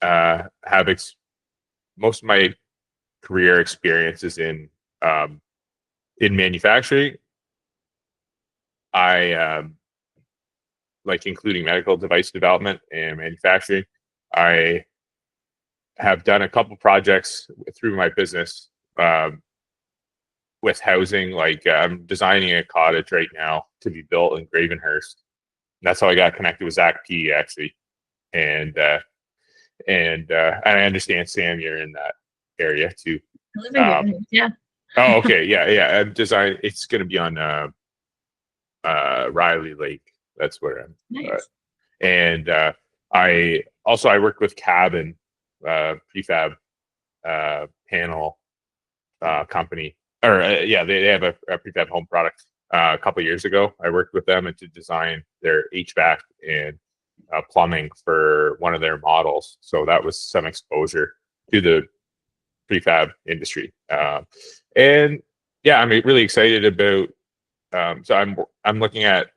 have most of my career experience is in manufacturing. I like including medical device development and manufacturing. I have done a couple projects through my business with housing. Like I'm designing a cottage right now to be built in Gravenhurst. That's how I got connected with Zach P. actually, and I understand Sam, you're in that area too. I live in Gravenhurst, yeah. Oh, okay, yeah. I'm designing. It's going to be on Riley Lake. That's where I'm. Nice. And I worked with Cabin prefab panel company, or they have a prefab home product. A couple of years ago, I worked with them to design their HVAC and plumbing for one of their models. So that was some exposure to the prefab industry. And yeah, I'm really excited about. So I'm looking at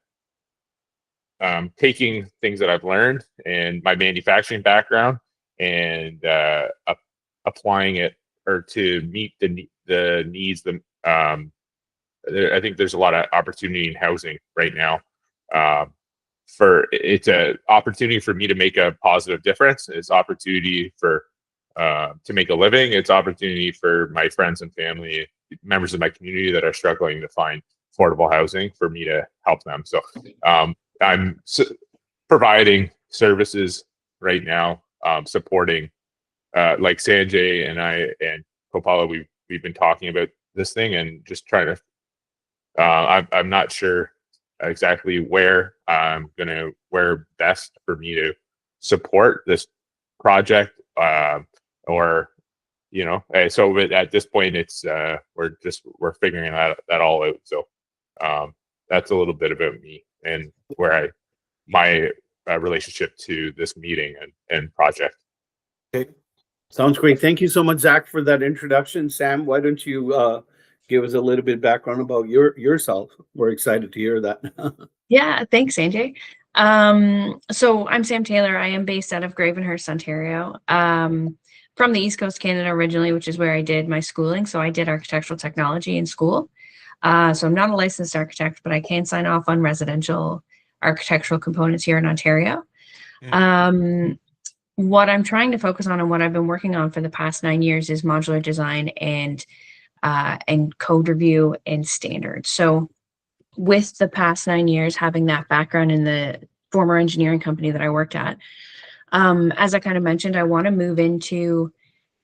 taking things that I've learned and my manufacturing background and applying it or to meet the needs. I think there's a lot of opportunity in housing right now. It's an opportunity for me to make a positive difference. It's opportunity for to make a living. It's opportunity for my friends and family, members of my community that are struggling to find affordable housing, for me to help them. So I'm providing services right now, supporting like Sanjay and I and Koppalla. We've been talking about this thing and just trying to. I'm not sure exactly where best for me to support this project, or so at this point it's we're figuring that all out. So that's a little bit about me and where my relationship to this meeting and project. Okay, sounds great. Thank you so much, Zach, for that introduction. Sam, why don't you give us a little bit of background about yourself? We're excited to hear that. Yeah, thanks, Sanjay. So I'm Sam Taylor. I am based out of Gravenhurst, Ontario. From the East Coast Canada originally, which is where I did my schooling. So I did architectural technology in school. So I'm not a licensed architect, but I can sign off on residential architectural components here in Ontario. What I'm trying to focus on and what I've been working on for the past 9 years is modular design and code review and standards. So with the past 9 years, having that background in the former engineering company that I worked at, as I kind of mentioned, I want to move into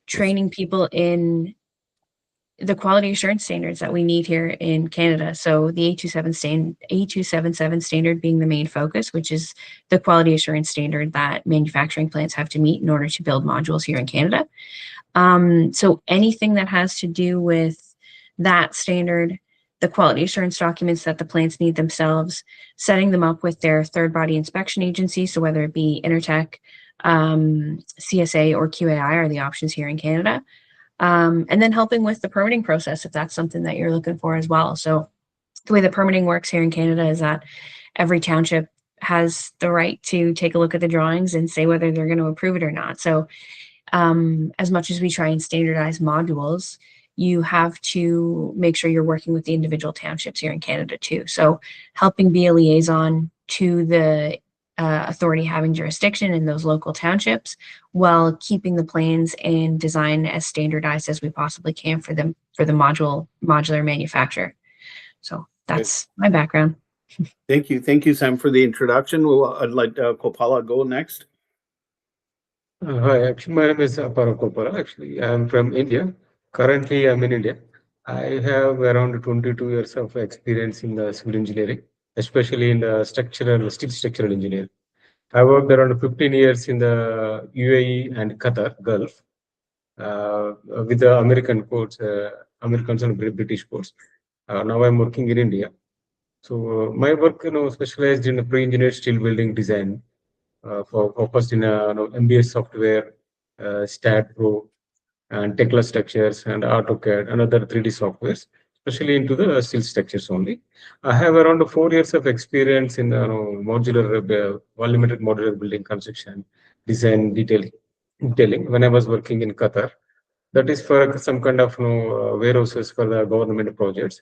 training people in the quality assurance standards that we need here in Canada. So the A277 standard being the main focus, which is the quality assurance standard that manufacturing plants have to meet in order to build modules here in Canada. So anything that has to do with that standard, the quality assurance documents that the plants need themselves, setting them up with their third-party inspection agency, so whether it be Intertech, CSA, or QAI are the options here in Canada. And then helping with the permitting process, if that's something that you're looking for as well. So the way the permitting works here in Canada is that every township has the right to take a look at the drawings and say whether they're going to approve it or not. So as much as we try and standardize modules, you have to make sure you're working with the individual townships here in Canada too. So helping be a liaison to the authority having jurisdiction in those local townships while keeping the plans and design as standardized as we possibly can for the modular manufacturer. So that's my background. Thank you, Sam, for the introduction. I'd like Koppalla go next. Hi, actually, my name is Koppalla. Actually, I'm from India. Currently, I'm in India. I have around 22 years of experience in the civil engineering, especially in the steel structural engineering. I worked around 15 years in the UAE and Qatar, Gulf, with the American courts, Americans and British courts. Now I'm working in India. So my work, specialized in pre-engineered steel building design, focused in MBS software, STAT Pro, and Tekla structures and AutoCAD and other 3D softwares, especially into the steel structures only. I have around 4 years of experience in modular, volumetric modular building construction, design, detailing. detailing when I was working in Qatar. That is for some kind of warehouses for the government projects.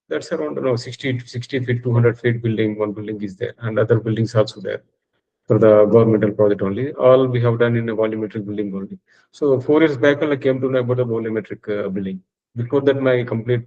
That's around 60 to 60 feet, 200 feet building. One building is there, and other buildings also there for the governmental project only. All we have done in a volumetric building only. So 4 years back, I came to know about the volumetric building. Before that, my complete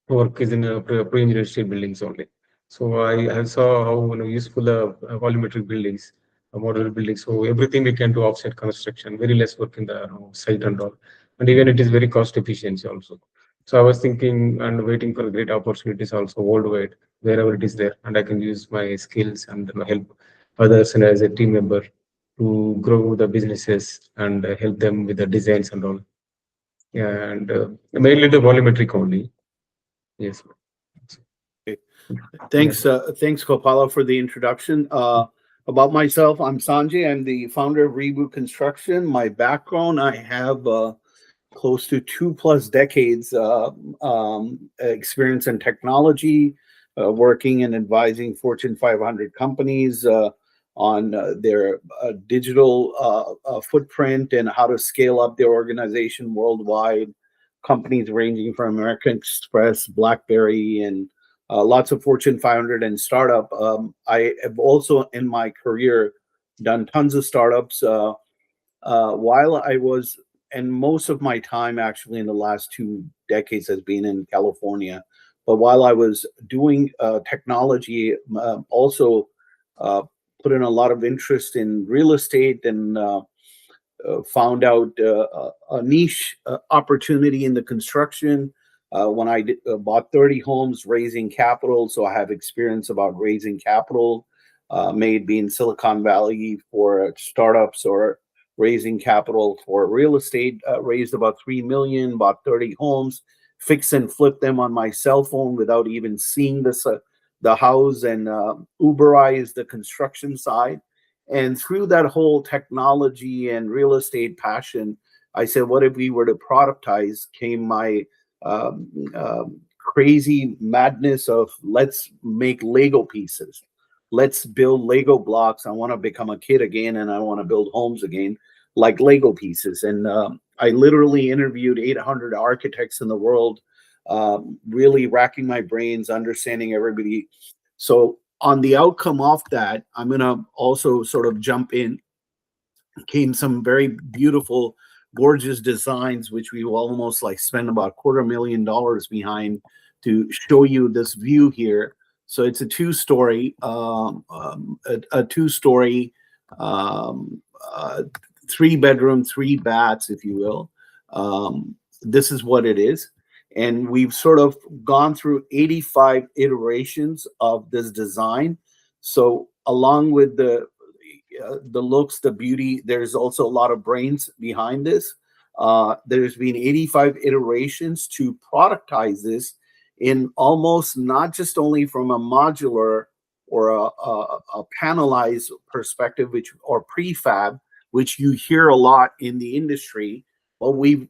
work is in pre-engineered buildings only. So I saw how useful volumetric buildings, modular buildings. So everything we can do offsite construction, very less work in the site and all, and even it is very cost efficiency also. So I was thinking and waiting for great opportunities also worldwide, wherever it is there, and I can use my skills and help others and as a team member to grow the businesses and help them with the designs and all. Yeah, and mainly the volumetric only. Yes. Thanks, thanks, Koppalla, for the introduction. About myself, I'm Sanjay. I'm the founder of Reboot Construction. My background, I have close to 2+ decades experience in technology, working and advising Fortune 500 companies on their digital footprint and how to scale up their organization worldwide. Companies ranging from American Express, BlackBerry, and lots of Fortune 500 and startup. I have also in my career done tons of startups. While I was, and most of my time actually in the last 2 decades has been in California. But while I was doing technology, also put in a lot of interest in real estate and found out a niche opportunity in the construction when I bought 30 homes raising capital. So I have experience about raising capital, may it be in Silicon Valley for startups or raising capital for real estate. Raised about 3 million, bought 30 homes, fix and flip them on my cell phone without even seeing the house, and Uberize the construction side. And through that whole technology and real estate passion, I said, what if we were to productize? Came my crazy madness of let's make Lego pieces. Let's build Lego blocks. I want to become a kid again, and I want to build homes again like Lego pieces. And I literally interviewed 800 architects in the world, really racking my brains, understanding everybody. So on the outcome of that, I'm going to also sort of jump in. Came some very beautiful, gorgeous designs, which we will almost like spend about $250,000 behind to show you this view here. So it's a two-story, a two-story, 3-bedroom, 3 baths, if you will. This is what it is. And we've sort of gone through 85 iterations of this design. So along with the looks, the beauty, there's also a lot of brains behind this. There's been 85 iterations to productize this in almost not just only from a modular or a panelized perspective, or prefab, which you hear a lot in the industry, but we've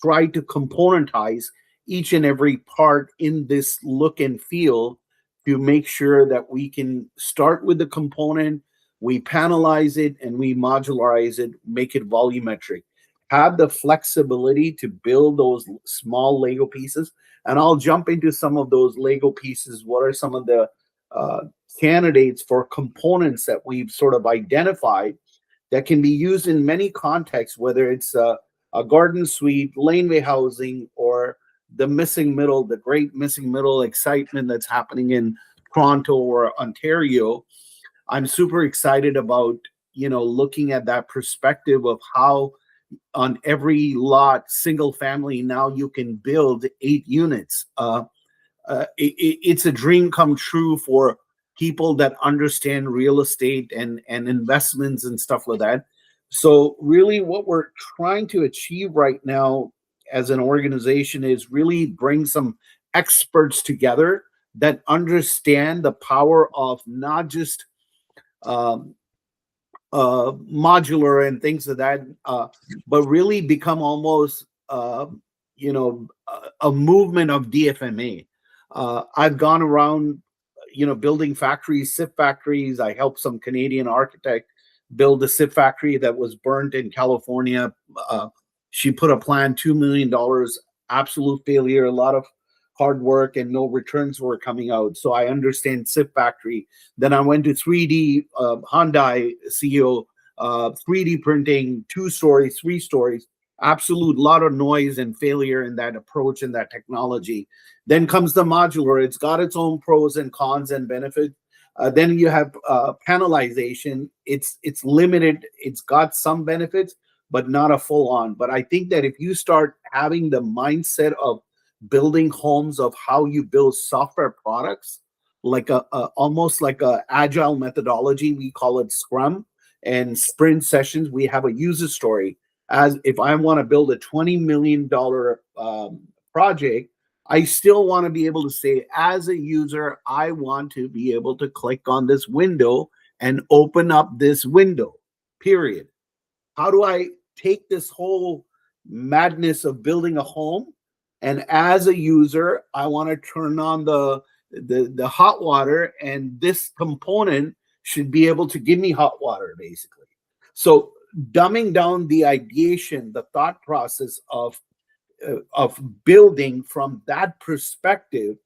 tried to componentize each and every part in this look and feel to make sure that we can start with the component, we panelize it, and we modularize it, make it volumetric. Have the flexibility to build those small Lego pieces. And I'll jump into some of those Lego pieces. What are some of the candidates for components that we've sort of identified that can be used in many contexts, whether it's a garden suite, laneway housing, or the missing middle, the great missing middle excitement that's happening in Toronto or Ontario. I'm super excited about, looking at that perspective of how on every lot, single family, now you can build 8 units. It's a dream come true for people that understand real estate and investments and stuff like that. So really what we're trying to achieve right now as an organization is really bring some experts together that understand the power of not just modular and things of that, but really become almost, a movement of DFMA. I've gone around, building factories, SIP factories. I helped some Canadian architect build a SIP factory that was burnt in California. She put a plan, $2 million, absolute failure, a lot of hard work, and no returns were coming out. So I understand SIP factory. Then I went to 3D, Hyundai CEO, 3D printing, 2 stories, 3 stories, absolute lot of noise and failure in that approach and that technology. Then comes the modular. It's got its own pros and cons and benefits. Then you have panelization. It's limited. It's got some benefits, but not a full on. But I think that if you start having the mindset of building homes, of how you build software products, like almost like a agile methodology, we call it Scrum, and sprint sessions, we have a user story. As if I want to build a $20 million project, I still want to be able to say, as a user, I want to be able to click on this window and open up this window, period. How do I take this whole madness of building a home, and as a user, I want to turn on the hot water, and this component should be able to give me hot water, basically. So dumbing down the ideation, the thought process of building from that perspective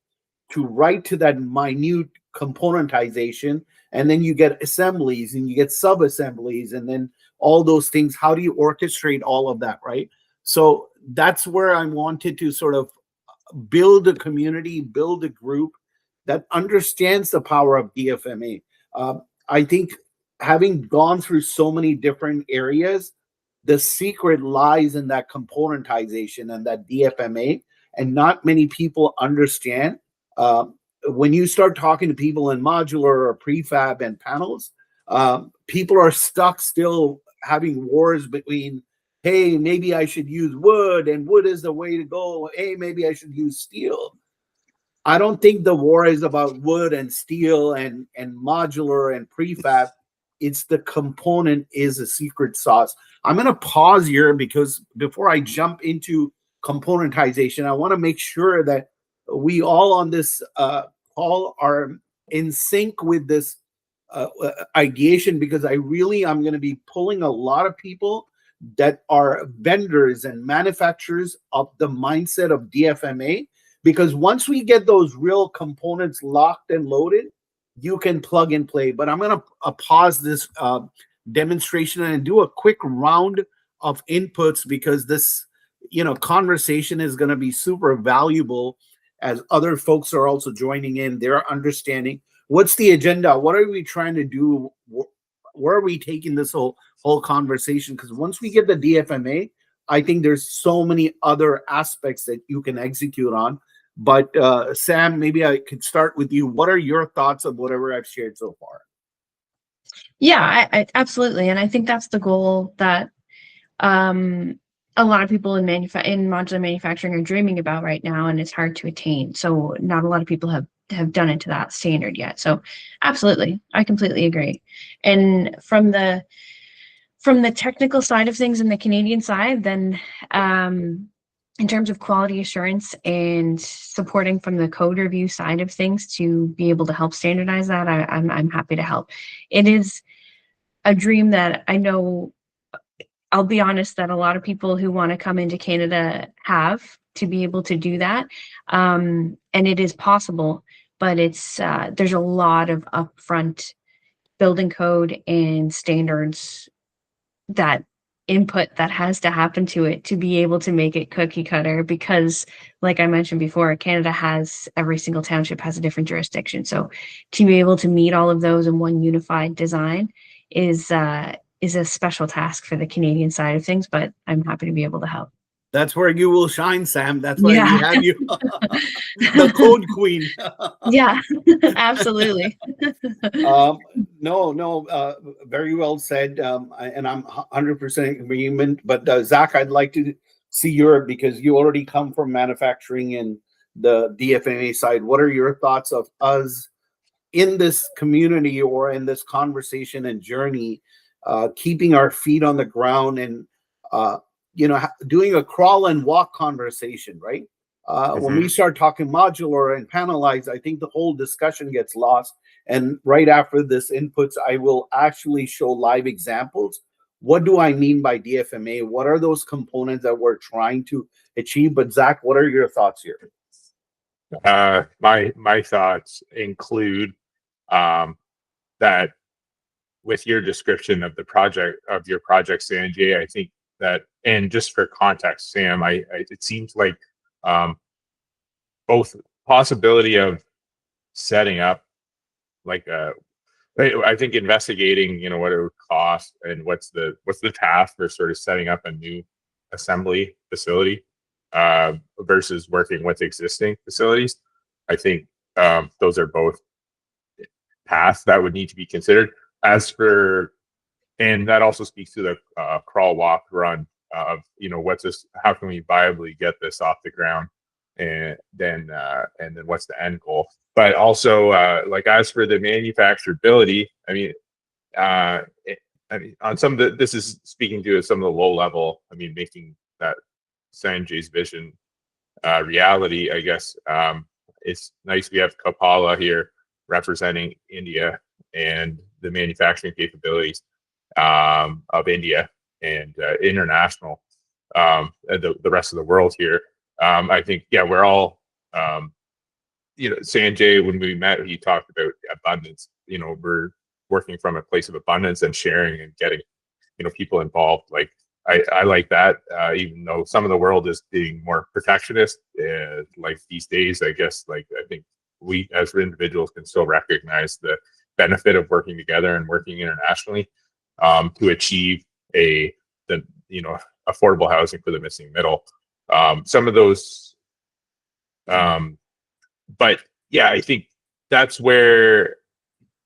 to right to that minute componentization, and then you get assemblies and you get sub-assemblies, and then all those things. How do you orchestrate all of that, right? So that's where I wanted to sort of build a community, build a group that understands the power of DFMA. I think having gone through so many different areas, the secret lies in that componentization and that DFMA, and not many people understand. When you start talking to people in modular or prefab and panels, people are stuck still having wars between, hey, maybe I should use wood, and wood is the way to go. Hey, maybe I should use steel. I don't think the war is about wood and steel and modular and prefab. It's the component is a secret sauce. I'm going to pause here because before I jump into componentization, I want to make sure that we all on this call are in sync with this ideation, because I'm going to be pulling a lot of people that are vendors and manufacturers of the mindset of DFMA, because once we get those real components locked and loaded, you can plug and play. But I'm going to pause this demonstration and do a quick round of inputs, because this conversation is going to be super valuable as other folks are also joining in. They're understanding what's the agenda, what are we trying to do, where are we taking this whole conversation. Because once we get the DFMA, I think there's so many other aspects that you can execute on. But Sam, maybe I could start with you. What are your thoughts of whatever I've shared so far? Yeah, I absolutely. And I think that's the goal that a lot of people in modular manufacturing are dreaming about right now, and it's hard to attain. So not a lot of people have done it to that standard yet. So absolutely, I completely agree. And from the technical side of things and the Canadian side, then in terms of quality assurance and supporting from the code review side of things to be able to help standardize that, I'm happy to help. It is a dream that I know, I'll be honest, that a lot of people who want to come into Canada have to be able to do that. And it is possible, but it's there's a lot of upfront building code and standards, that input that has to happen to it to be able to make it cookie cutter, because like I mentioned before, Canada has, every single township has a different jurisdiction. So to be able to meet all of those in one unified design is a special task for the Canadian side of things, but I'm happy to be able to help. That's where you will shine, Sam. That's why we have you, the code queen. Yeah, absolutely. No, very well said. And I'm 100% in agreement. But Zach, I'd like to see because you already come from manufacturing and the DFMA side. What are your thoughts of us in this community or in this conversation and journey, keeping our feet on the ground and doing a crawl and walk conversation, right? When we start talking modular and panelize, I think the whole discussion gets lost, And right after this inputs, I will actually show live examples. What do I mean by DFMA? What are those components that we're trying to achieve? But Zach, what are your thoughts here? My thoughts include that with your description of the project of your project, Sanjay, I think that, and just for context, Sam, it seems like both possibility of setting up like I think investigating, what it would cost and what's the task for sort of setting up a new assembly facility versus working with existing facilities. I think those are both paths that would need to be considered. As for, and that also speaks to the crawl, walk, run of, what's this? How can we viably get this off the ground, and then what's the end goal? But also, like as for the manufacturability, I mean, on some of the, this is speaking to some of the low level. I mean, making that Sanjay's vision reality. I guess it's nice we have Koppalla here representing India and the manufacturing capabilities of India and international, the rest of the world here. I think, yeah, we're all, Sanjay, when we met, he talked about abundance. We're working from a place of abundance and sharing and getting, people involved. Like, I like that, even though some of the world is being more protectionist, like these days, I guess, like, I think we as individuals can still recognize the benefit of working together and working internationally to achieve affordable housing for the missing middle. Some of those, but yeah, I think that's where,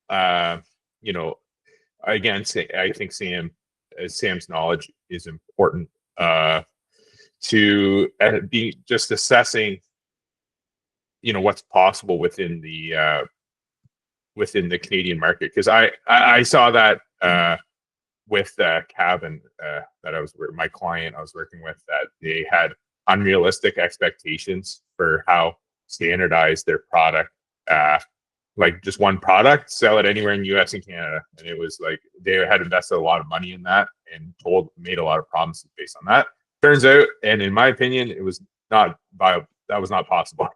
again, I think Sam's knowledge is important to be just assessing, what's possible within the Canadian market. Because I saw that with Cabin that my client I was working with, that they had unrealistic expectations for how standardized their product, like just one product, sell it anywhere in the US and Canada. And it was like they had invested a lot of money in that and made a lot of promises based on that. Turns out, and in my opinion, it was not viable. That was not possible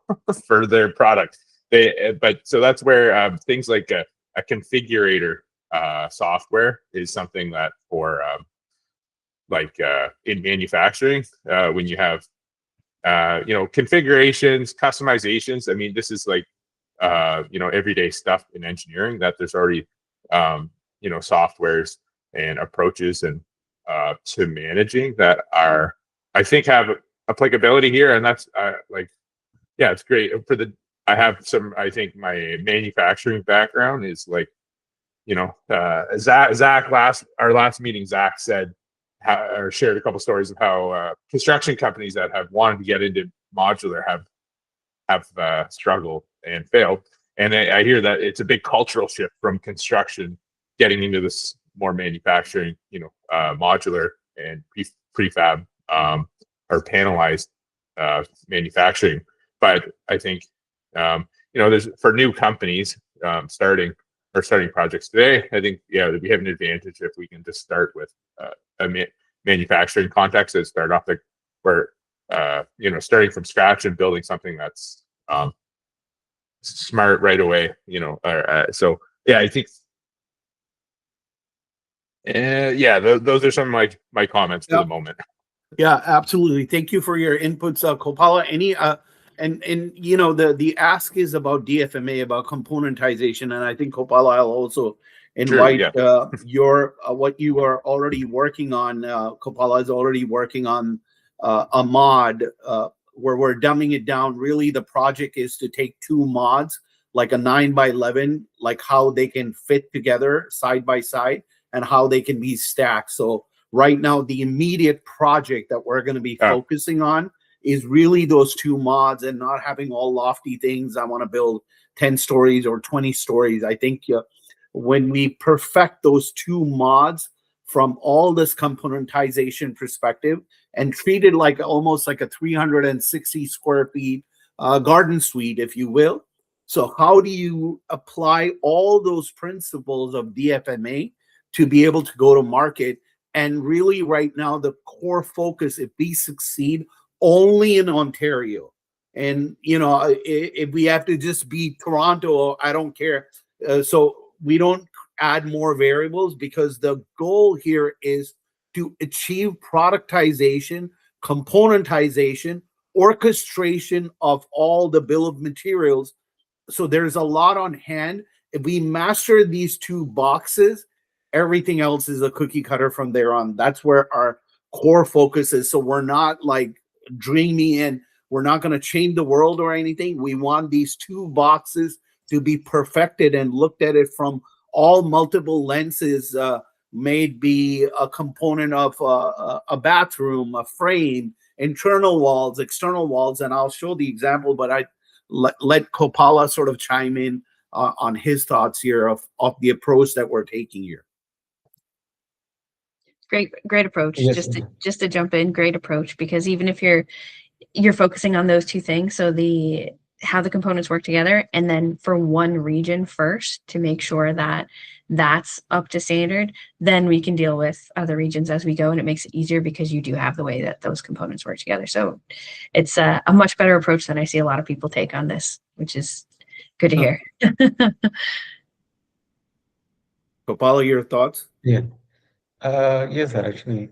for their product. So that's where things like a configurator software is something that for in manufacturing, when you have configurations, customizations. I mean, this is like everyday stuff in engineering that there's already softwares and approaches and to managing that are, I think, have applicability here. And that's it's great for I have some, I think my manufacturing background is like, Zach our last meeting, Zach said, or shared a couple stories of how construction companies that have wanted to get into modular have struggled and failed. And I hear that it's a big cultural shift from construction getting into this more manufacturing, modular and prefab or panelized manufacturing. But I think there's, for new companies starting projects today, I think, we have an advantage if we can just start with a manufacturing context and start off where starting from scratch and building something that's smart right away. So yeah, I think those are some of my comments for the moment. Yeah, absolutely. Thank you for your inputs, Koppalla. Any and the ask is about DFMA, about componentization, and I think Koppalla, I'll also invite your what you are already working on. Koppalla is already working on a mod where we're dumbing it down. Really, the project is to take two mods, like a 9x11, like how they can fit together side by side and how they can be stacked. So right now, the immediate project that we're going to be focusing on is really those two mods and not having all lofty things. I want to build 10 stories or 20 stories. I think when we perfect those two mods from all this componentization perspective and treat it like almost like a 360 square feet garden suite, if you will, So how do you apply all those principles of DFMA to be able to go to market? And really right now, the core focus, if we succeed only in Ontario, and if we have to just be Toronto, I don't care. So we don't add more variables, because the goal here is to achieve productization, componentization, orchestration of all the bill of materials. So there's a lot on hand. If we master these two boxes, everything else is a cookie cutter from there on. That's where our core focus is. So we're not like dreamy and we're not going to change the world or anything. We want these two boxes to be perfected and looked at it from all multiple lenses, may be a component of a bathroom, a frame, internal walls, external walls. And I'll show the example, but I let Koppalla sort of chime in on his thoughts here of the approach that we're taking here. Great approach. Yes. Just to jump in, great approach, because even if you're focusing on those two things, so how the components work together, and then for one region first to make sure that that's up to standard, then we can deal with other regions as we go, and it makes it easier because you do have the way that those components work together. So it's a much better approach than I see a lot of people take on this, which is good to hear. Koppalla, your thoughts? Yeah. Yes, sir. Actually,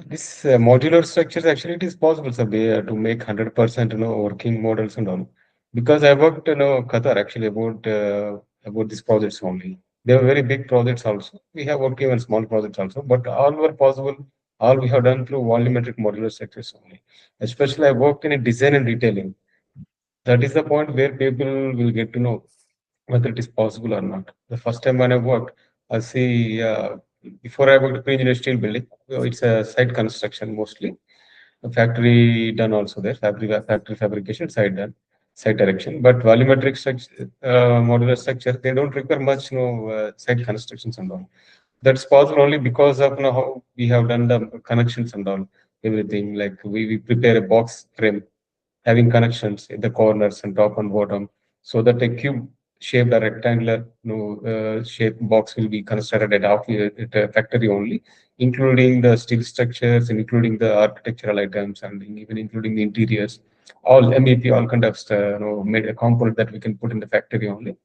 this modular structures, actually, it is possible, sir, to make 100% working models and all. Because I worked Qatar actually about these projects only. They were very big projects also. We have worked even small projects also, but all were possible. All we have done through volumetric modular structures only. Especially I worked in a design and detailing. That is the point where people will get to know whether it is possible or not. The first time when I worked, I see before I worked pre-engineered steel building, it's a site construction mostly. A factory done also there, factory fabrication site done, site direction. But volumetric structure, modular structure, they don't require much site constructions and all. That's possible only because of how we have done the connections and all, everything. Like we prepare a box frame having connections in the corners and top and bottom, so that a cube shaped or rectangular shape box will be constructed at a factory only, including the steel structures, including the architectural items, and even including the interiors, all MEP, all kind of made a component that we can put in the factory only.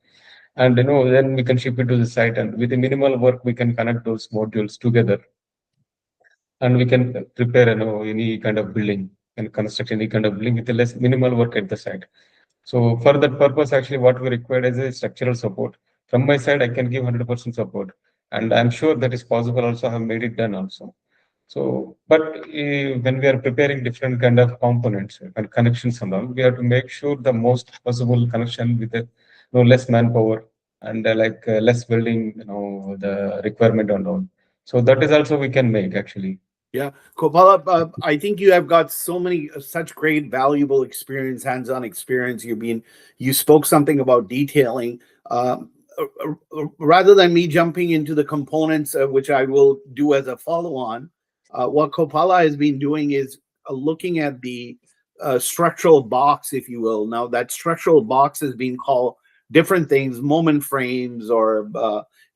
And then we can ship it to the site, and with the minimal work we can connect those modules together, and we can prepare any kind of building and construct any kind of building with a less minimal work at the site. So for that purpose, actually, what we require is a structural support. From my side, I can give 100% support, and I'm sure that is possible. Also, I have made it done also. So, but when we are preparing different kind of components and connections and all, we have to make sure the most possible connection with the less manpower and less building, the requirement and all. So that is also we can make actually. Yeah, Koppalla, I think you have got such great, valuable experience, hands-on experience. You spoke something about detailing. Rather than me jumping into the components, which I will do as a follow-on, what Koppalla has been doing is looking at the structural box, if you will. Now, that structural box is being called different things, moment frames, or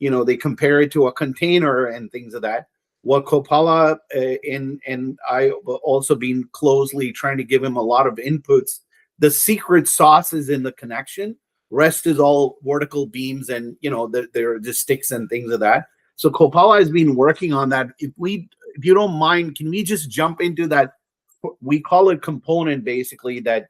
they compare it to a container and things of that. What Koppalla and I have also been closely trying to give him a lot of inputs. The secret sauce is in the connection. Rest is all vertical beams, and they're just sticks and things of that. So Koppalla has been working on that. If you don't mind, can we just jump into that? We call it component, basically that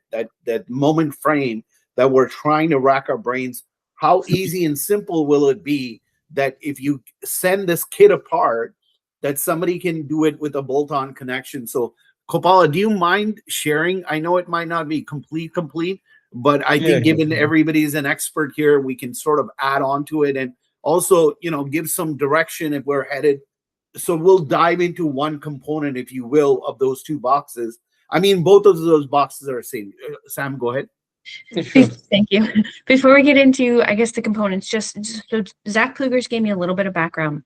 moment frame that we're trying to rack our brains. How easy and simple will it be that if you send this kit apart, that somebody can do it with a bolt-on connection? So Koppalla, do you mind sharing? I know it might not be complete, but I think given everybody's an expert here, we can sort of add on to it and also, give some direction if we're headed. So we'll dive into one component, if you will, of those two boxes. I mean, both of those boxes are the same. Sam, go ahead. Sure. Thank you. Before we get into, I guess, the components, just so Zach Klugers gave me a little bit of background,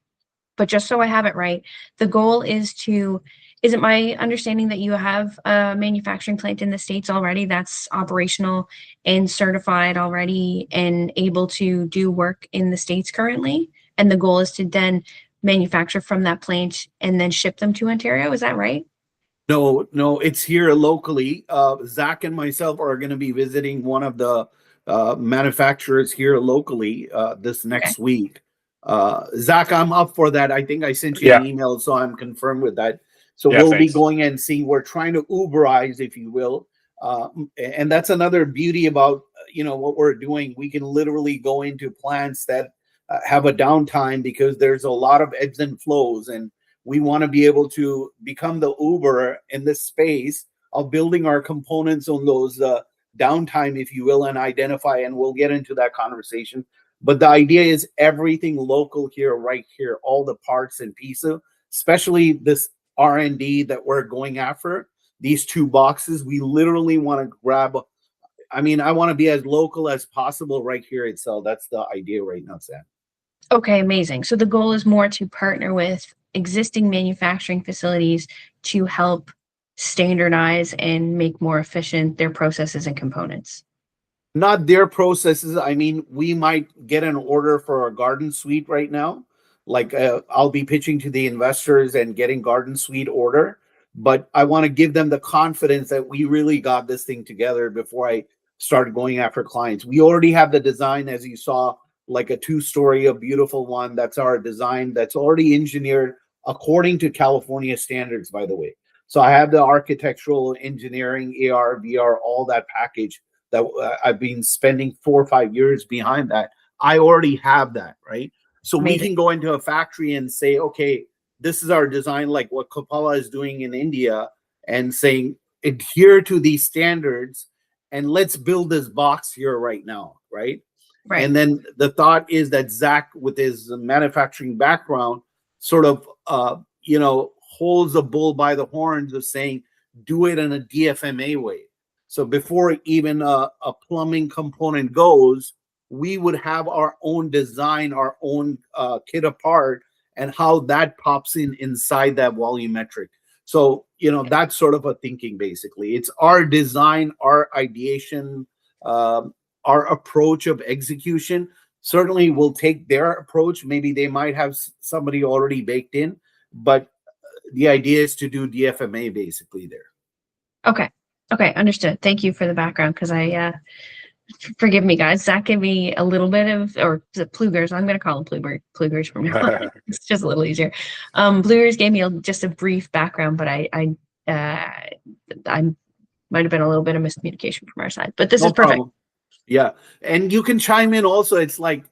but just so I have it right, the goal is to is it my understanding that you have a manufacturing plant in the States already that's operational and certified already and able to do work in the States currently? And the goal is to then manufacture from that plant and then ship them to Ontario. Is that right? No, it's here locally. Zach and myself are going to be visiting one of the manufacturers here locally this next week. Zach, I'm up for that. I think I sent you an email, so I'm confirmed with that. So Yeah, we'll be thanks. going and seeing. We're trying to Uberize, if you will, and that's another beauty about what we're doing. We can literally go into plants that have a downtime because there's a lot of ebbs and flows, and we want to be able to become the Uber in this space of building our components on those downtime, if you will, and identify. And we'll get into that conversation. But the idea is everything local here, right here, all the parts and pieces, especially this R&D that we're going after. These 2 boxes, we literally want to grab. I mean, I want to be as local as possible right here itself. That's the idea right now, Sam. Okay, amazing. So the goal is more to partner with existing manufacturing facilities to help standardize and make more efficient their processes and components. Not their processes. I mean, we might get an order for a garden suite right now. Like I'll be pitching to the investors and getting garden suite order, but I want to give them the confidence that we really got this thing together before I start going after clients. We already have the design, as you saw, like a 2-story, a beautiful one. That's our design. That's already engineered according to California standards, by the way. So I have the architectural engineering, AR, VR, all that package that I've been spending 4 or 5 years behind that. I already have that, right? So Amazing. we can go into a factory and say, okay, this is our design, like what Koppalla is doing in India, and saying, adhere to these standards, and let's build this box here right now, right? Right. And then the thought is that Zach, with his manufacturing background, sort of, holds the bull by the horns of saying, do it in a DFMA way. So before even a plumbing component goes, we would have our own design, our own kit apart, and how that pops inside that volumetric. So, that's sort of a thinking, basically. It's our design, our ideation, our approach of execution. Certainly we'll take their approach. Maybe they might have somebody already baked in, but the idea is to do DFMA basically there. Okay, understood. Thank you for the background, because forgive me, guys. Zach gave me a little bit of, or is it Plugers? I'm going to call him Plugers from now on. It's just a little easier. Plugers gave me just a brief background, but I might have been a little bit of miscommunication from our side, but this is perfect. Problem. Yeah, and you can chime in also. It's like,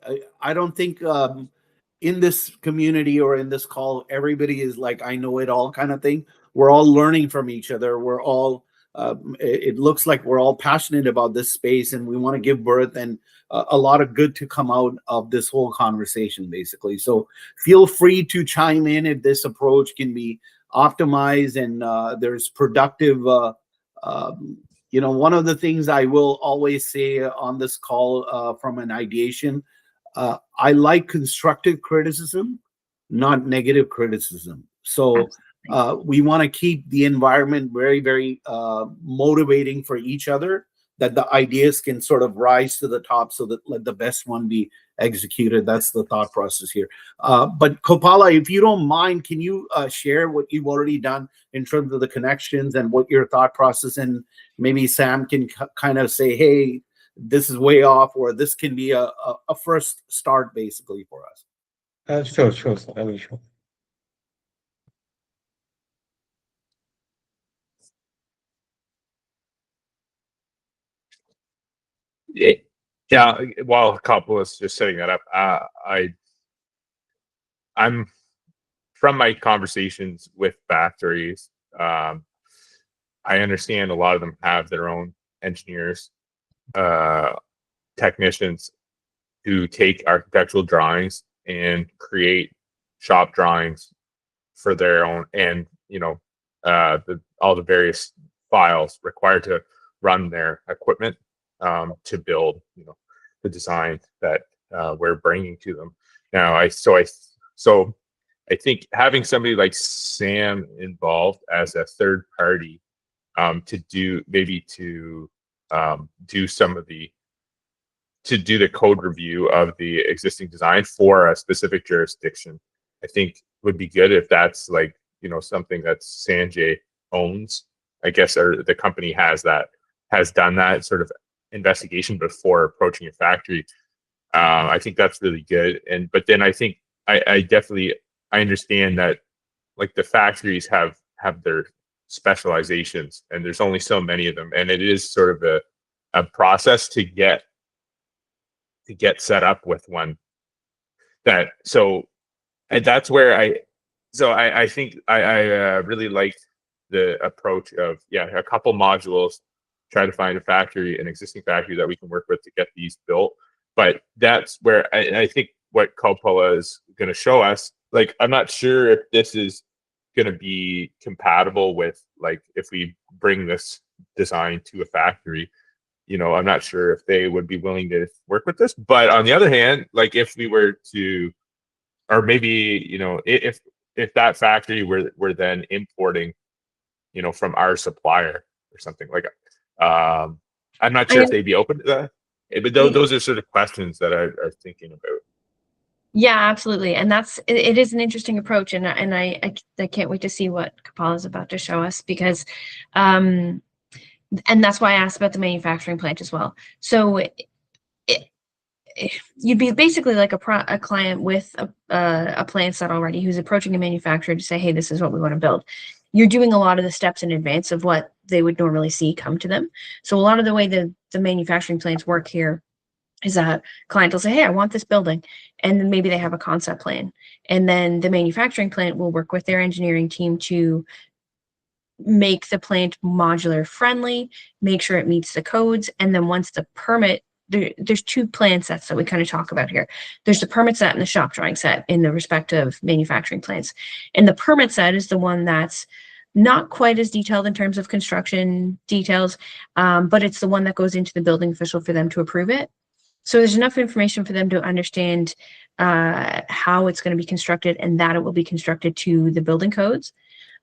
I don't think in this community or in this call, everybody is like, I know it all kind of thing. We're all learning from each other. We're all, it looks like we're all passionate about this space, and we want to give birth and a lot of good to come out of this whole conversation, basically. So feel free to chime in if this approach can be optimized and there's productive. One of the things I will always say on this call from an ideation, I like constructive criticism, not negative criticism. So we want to keep the environment very, very motivating for each other, that the ideas can sort of rise to the top so that let the best one be executed. That's the thought process here. But Koppalla, if you don't mind, can you share what you've already done in terms of the connections and what your thought process, and maybe Sam can kind of say, hey, this is way off, or this can be a first start basically for us. Sure, sir. I will show. Yeah, while Koppalla is just setting that up, I'm from my conversations with factories. I understand a lot of them have their own engineers, technicians who take architectural drawings and create shop drawings for their own, and all the various files required to run their equipment to build the design that we're bringing to them. Now, so I think having somebody like Sam involved as a third party to do some of the to do the code review of the existing design for a specific jurisdiction, I think would be good if that's like, you know, something that Sanjay owns, I guess, or the company has done that sort of investigation before approaching a factory. I think that's really good. But then I think I definitely understand that like the factories have their specializations and there's only so many of them, and it is sort of a process to get set up with one and that's where I think I really liked the approach of a couple modules, try to find an existing factory that we can work with to get these built. But that's where I think what Koppalla is going to show us, like, I'm not sure if this is going to be compatible with, like, if we bring this design to a factory, you know, I'm not sure if they would be willing to work with this. But on the other hand, like, if we were to, or maybe, you know, if that factory were then importing, you know, from our supplier or something like, I'm not sure if they'd be open to that. But those are sort of questions that I are thinking about. Yeah, absolutely. And it is an interesting approach. And I can't wait to see what Koppalla is about to show us, because, and that's why I asked about the manufacturing plant as well. So you'd be basically like a client with a plant set already who's approaching a manufacturer to say, hey, this is what we want to build. You're doing a lot of the steps in advance of what they would normally see come to them. So a lot of the way the manufacturing plants work here is that client will say, hey, I want this building. And then maybe they have a concept plan. And then the manufacturing plant will work with their engineering team to make the plant modular friendly, make sure it meets the codes. And then once the permit, there's two plan sets that we kind of talk about here. There's the permit set and the shop drawing set in the respective manufacturing plants. And the permit set is the one that's not quite as detailed in terms of construction details, but it's the one that goes into the building official for them to approve it. So there's enough information for them to understand how it's going to be constructed and that it will be constructed to the building codes.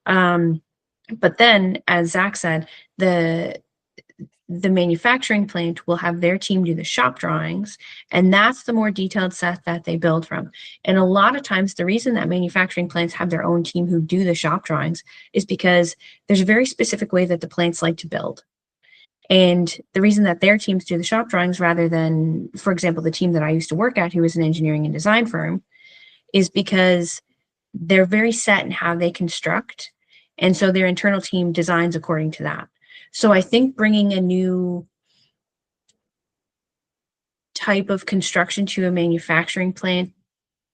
But then, as Zach said, the manufacturing plant will have their team do the shop drawings, and that's the more detailed set that they build from. And a lot of times, the reason that manufacturing plants have their own team who do the shop drawings is because there's a very specific way that the plants like to build. And the reason that their teams do the shop drawings rather than, for example, the team that I used to work at, who was an engineering and design firm, is because they're very set in how they construct. And so their internal team designs according to that. So I think bringing a new type of construction to a manufacturing plant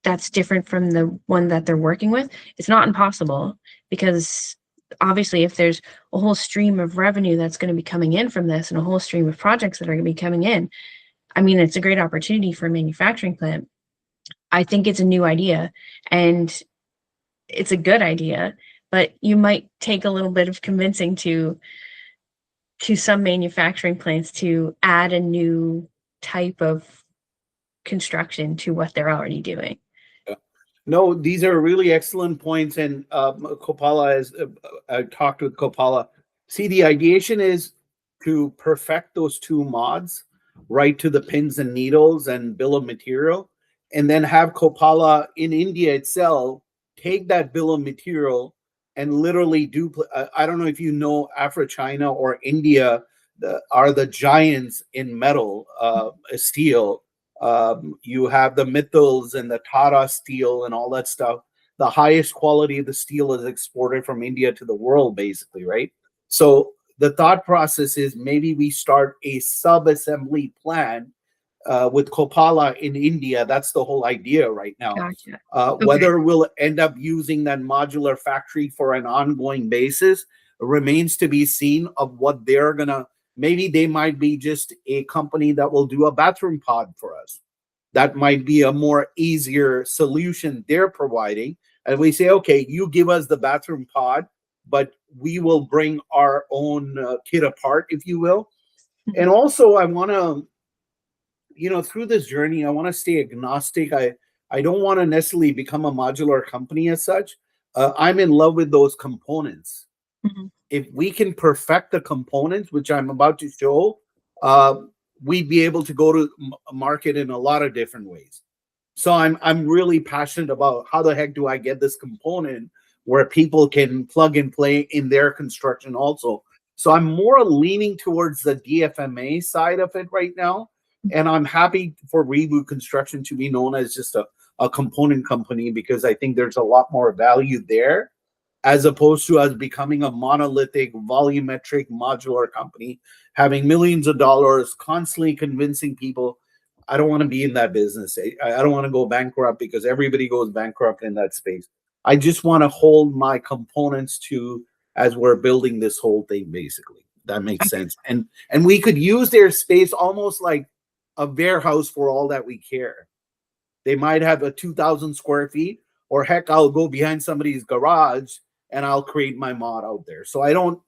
that's different from the one that they're working with, it's not impossible, because obviously if there's a whole stream of revenue that's going to be coming in from this and a whole stream of projects that are going to be coming in, I mean, it's a great opportunity for a manufacturing plant. I think it's a new idea and it's a good idea, but you might take a little bit of convincing to some manufacturing plants to add a new type of construction to what they're already doing. No, these are really excellent points. And Koppalla is, I talked with Koppalla. See, the ideation is to perfect those two mods right to the pins and needles and bill of material, and then have Koppalla in India itself take that bill of material and literally I don't know if you know, China or India are the giants in metal, steel. You have the Mittals and the Tata Steel and all that stuff. The highest quality of the steel is exported from India to the world, basically, right? So the thought process is maybe we start a sub-assembly plant with Koppalla in India. That's the whole idea right now. Gotcha. Whether we'll end up using that modular factory for an ongoing basis remains to be seen, of what they're gonna. Maybe they might be just a company that will do a bathroom pod for us. That might be a more easier solution they're providing. And we say, okay, you give us the bathroom pod, but we will bring our own kit apart, if you will. Mm-hmm. And also, I want to, through this journey, I want to stay agnostic. I don't want to necessarily become a modular company as such. I'm in love with those components. Mhm. If we can perfect the components, which I'm about to show, we'd be able to go to market in a lot of different ways. So I'm really passionate about how the heck do I get this component where people can plug and play in their construction also. So I'm more leaning towards the DFMA side of it right now. And I'm happy for Reboot Construction to be known as just a component company, because I think there's a lot more value there, as opposed to us becoming a monolithic, volumetric, modular company, having millions of dollars, constantly convincing people. I don't want to be in that business. I don't want to go bankrupt, because everybody goes bankrupt in that space. I just want to hold my components to, as we're building this whole thing, basically. That makes sense. And we could use their space almost like a warehouse for all that we care. They might have a 2,000 square feet, or heck, I'll go behind somebody's garage and I'll create my mod out there. So I don't,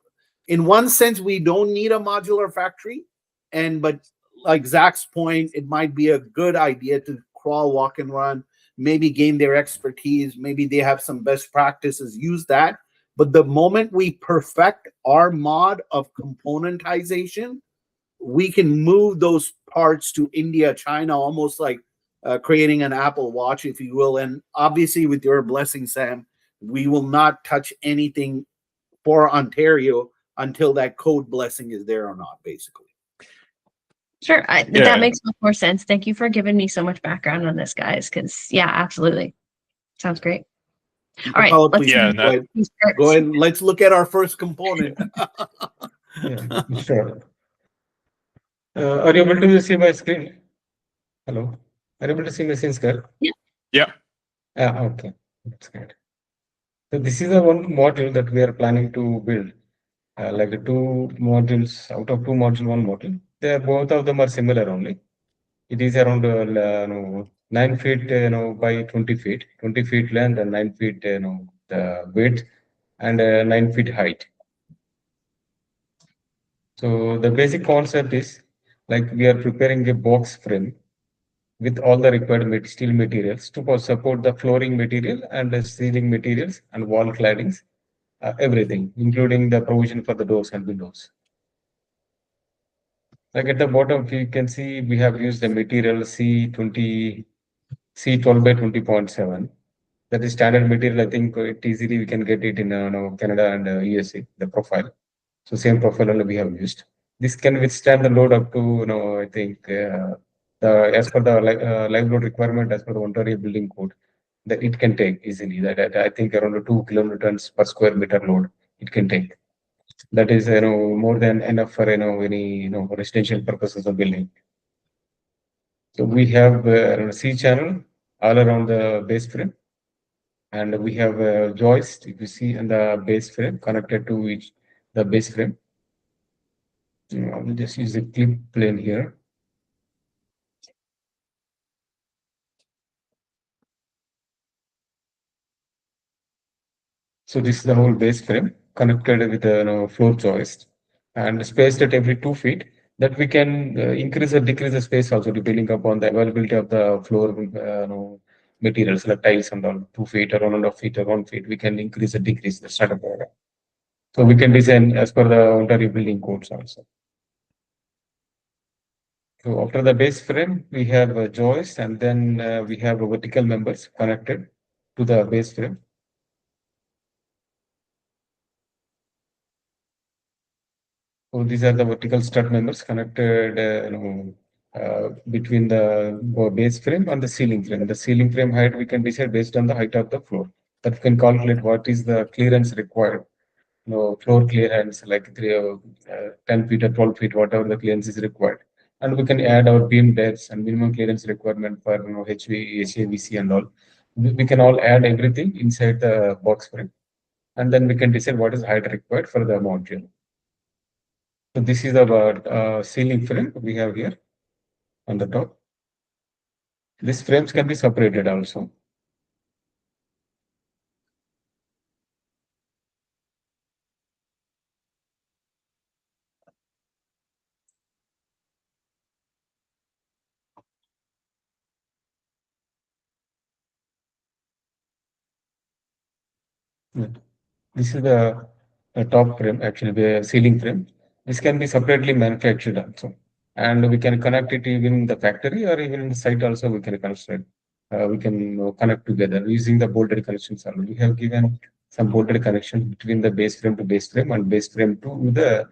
in one sense, we don't need a modular factory. But like Zach's point, it might be a good idea to crawl, walk, and run, maybe gain their expertise. Maybe they have some best practices, use that. But the moment we perfect our mod of componentization, we can move those parts to India, China, almost like creating an Apple Watch, if you will. And obviously, with your blessing, Sam, we will not touch anything for Ontario until that code blessing is there or not, basically. Sure. Yeah. That makes much more sense. Thank you for giving me so much background on this, guys, because, yeah, absolutely. Sounds great. All right. Koppalla, Let's please, Yeah, go ahead. Go ahead. Let's look at our first component. Yeah, sure. Are you able to see my screen? Hello? Are you able to see my screen, sir? yeah. Okay. That's great. So this is the one module that we are planning to build. Like the two modules, out of two module, one module. They are, both of them are similar only. It is around 9 feet, by 20 feet, 20 feet length and 9 feet, the width, and 9 feet height. So the basic concept is like we are preparing a box frame with all the required steel materials to support the flooring material and the ceiling materials and wall claddings, everything, including the provision for the doors and windows. Like at the bottom, you can see we have used the material C12 by 20.7. That is standard material. I think it easily we can get it in Canada and USA, the profile. So same profile only we have used. This can withstand the load up to, I think, as per the live load requirement, as per the Ontario building code, that it can take easily. That I think around 2 kilonewtons per square meter load it can take. That is, more than enough for, any, residential purposes of building. So we have a C channel all around the base frame, and we have a joist, if you see, in the base frame connected to the base frame. I will just use the clip plane here. So this is the whole base frame connected with a floor joist and spaced at every 2 feet. That we can increase or decrease the space also depending upon the availability of the floor materials like tiles and all. 2 feet or 1.5 feet or 1 feet. We can increase or decrease the startup area. So we can design as per the Ontario building codes also. So after the base frame, we have a joist, and then we have vertical members connected to the base frame. So these are the vertical stud members connected, between the base frame and the ceiling frame. The ceiling frame height we can decide based on the height of the floor. That we can calculate what is the clearance required. Floor clearance like 10 feet or 12 feet, whatever the clearance is required. And we can add our beam depths and minimum clearance requirement for HV, HAVC and all. We can all add everything inside the box frame, and then we can decide what is height required for the module. So this is our ceiling frame we have here on the top. These frames can be separated also. Yeah. This is the top frame, actually the ceiling frame. This can be separately manufactured also. And we can connect it even in the factory or even in the site also we can connect it. We can connect together using the bolted connections. We have given some bolted connection between the base frame to base frame and base frame to the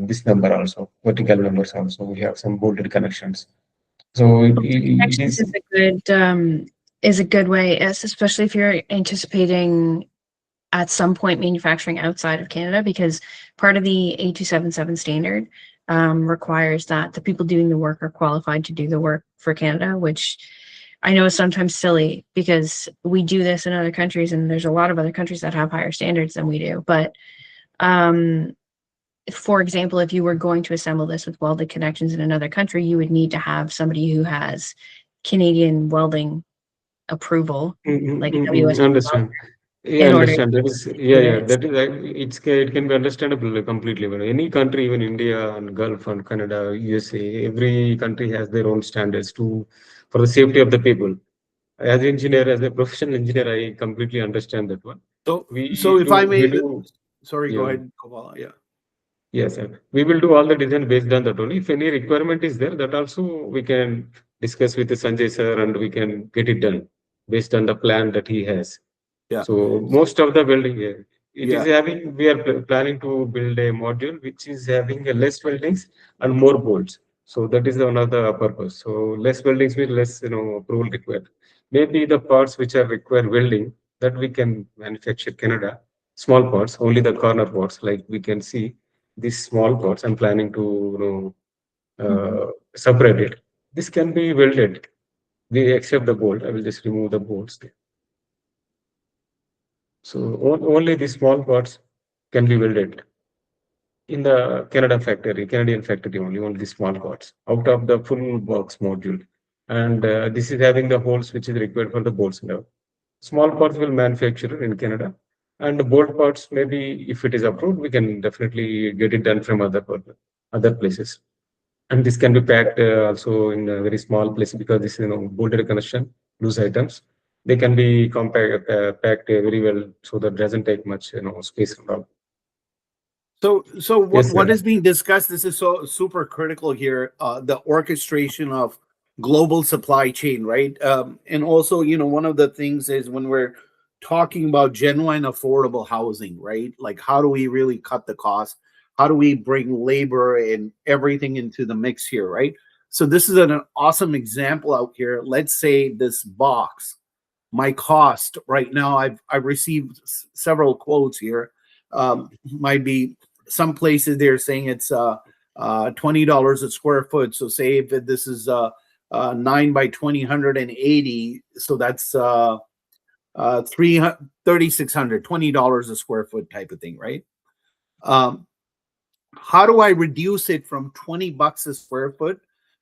this number also, vertical numbers also. We have some bolted connections. So it Connections is. is a good way, especially if you're anticipating at some point manufacturing outside of Canada, because part of the 8277 standard requires that the people doing the work are qualified to do the work for Canada, which I know is sometimes silly because we do this in other countries and there's a lot of other countries that have higher standards than we do. But for example, if you were going to assemble this with welded connections in another country, you would need to have somebody who has Canadian welding approval, like a WS Understand. Yeah, in order understand. That is, to yeah, do yeah. this. That is, it can be understandable completely. When any country, even India and Gulf and Canada, USA, every country has their own standards to for the safety of the people. As engineer, as a professional engineer, I completely understand that one. So if I We may, do, sorry, go yeah. ahead, Koppalla. Yeah. Yes, sir. We will do all the design based on that only. If any requirement is there, that also we can discuss with the Sanjay sir and we can get it done based on the plan that he has. Yeah. So most of the building, it is Yeah. having, we are planning to build a module which is having a less weldings and more bolts. So that is one of the purpose. So less weldings with less, approval required. Maybe the parts which are require welding that we can manufacture Canada, small parts, only the corner parts, like we can see these small parts. I'm planning to, separate it. This can be welded. We accept the bolt. I will just remove the bolts. So only the small parts can be welded in the Canadian factory only the small parts out of the full box module. And this is having the holes which is required for the bolts now. Small parts will manufacture in Canada. And the bolt parts, maybe if it is approved, we can definitely get it done from other places. And this can be packed also in a very small place because this is bolted connection, loose items. They can be packed very well so that doesn't take much space and all. So Yes, what sir. is being discussed? This is so super critical here. The orchestration of global supply chain, right? And also, one of the things is when we're talking about genuine affordable housing, right? Like, how do we really cut the cost? How do we bring labor and everything into the mix here, right? So this is an awesome example out here. Let's say this box, my cost right now, I've received several quotes here. Might be some places they're saying it's $20 a square foot. So say if this is 9 by 20, 180, so that's 3,600, $20 a square foot type of thing, right? How do I reduce it from $20 a square foot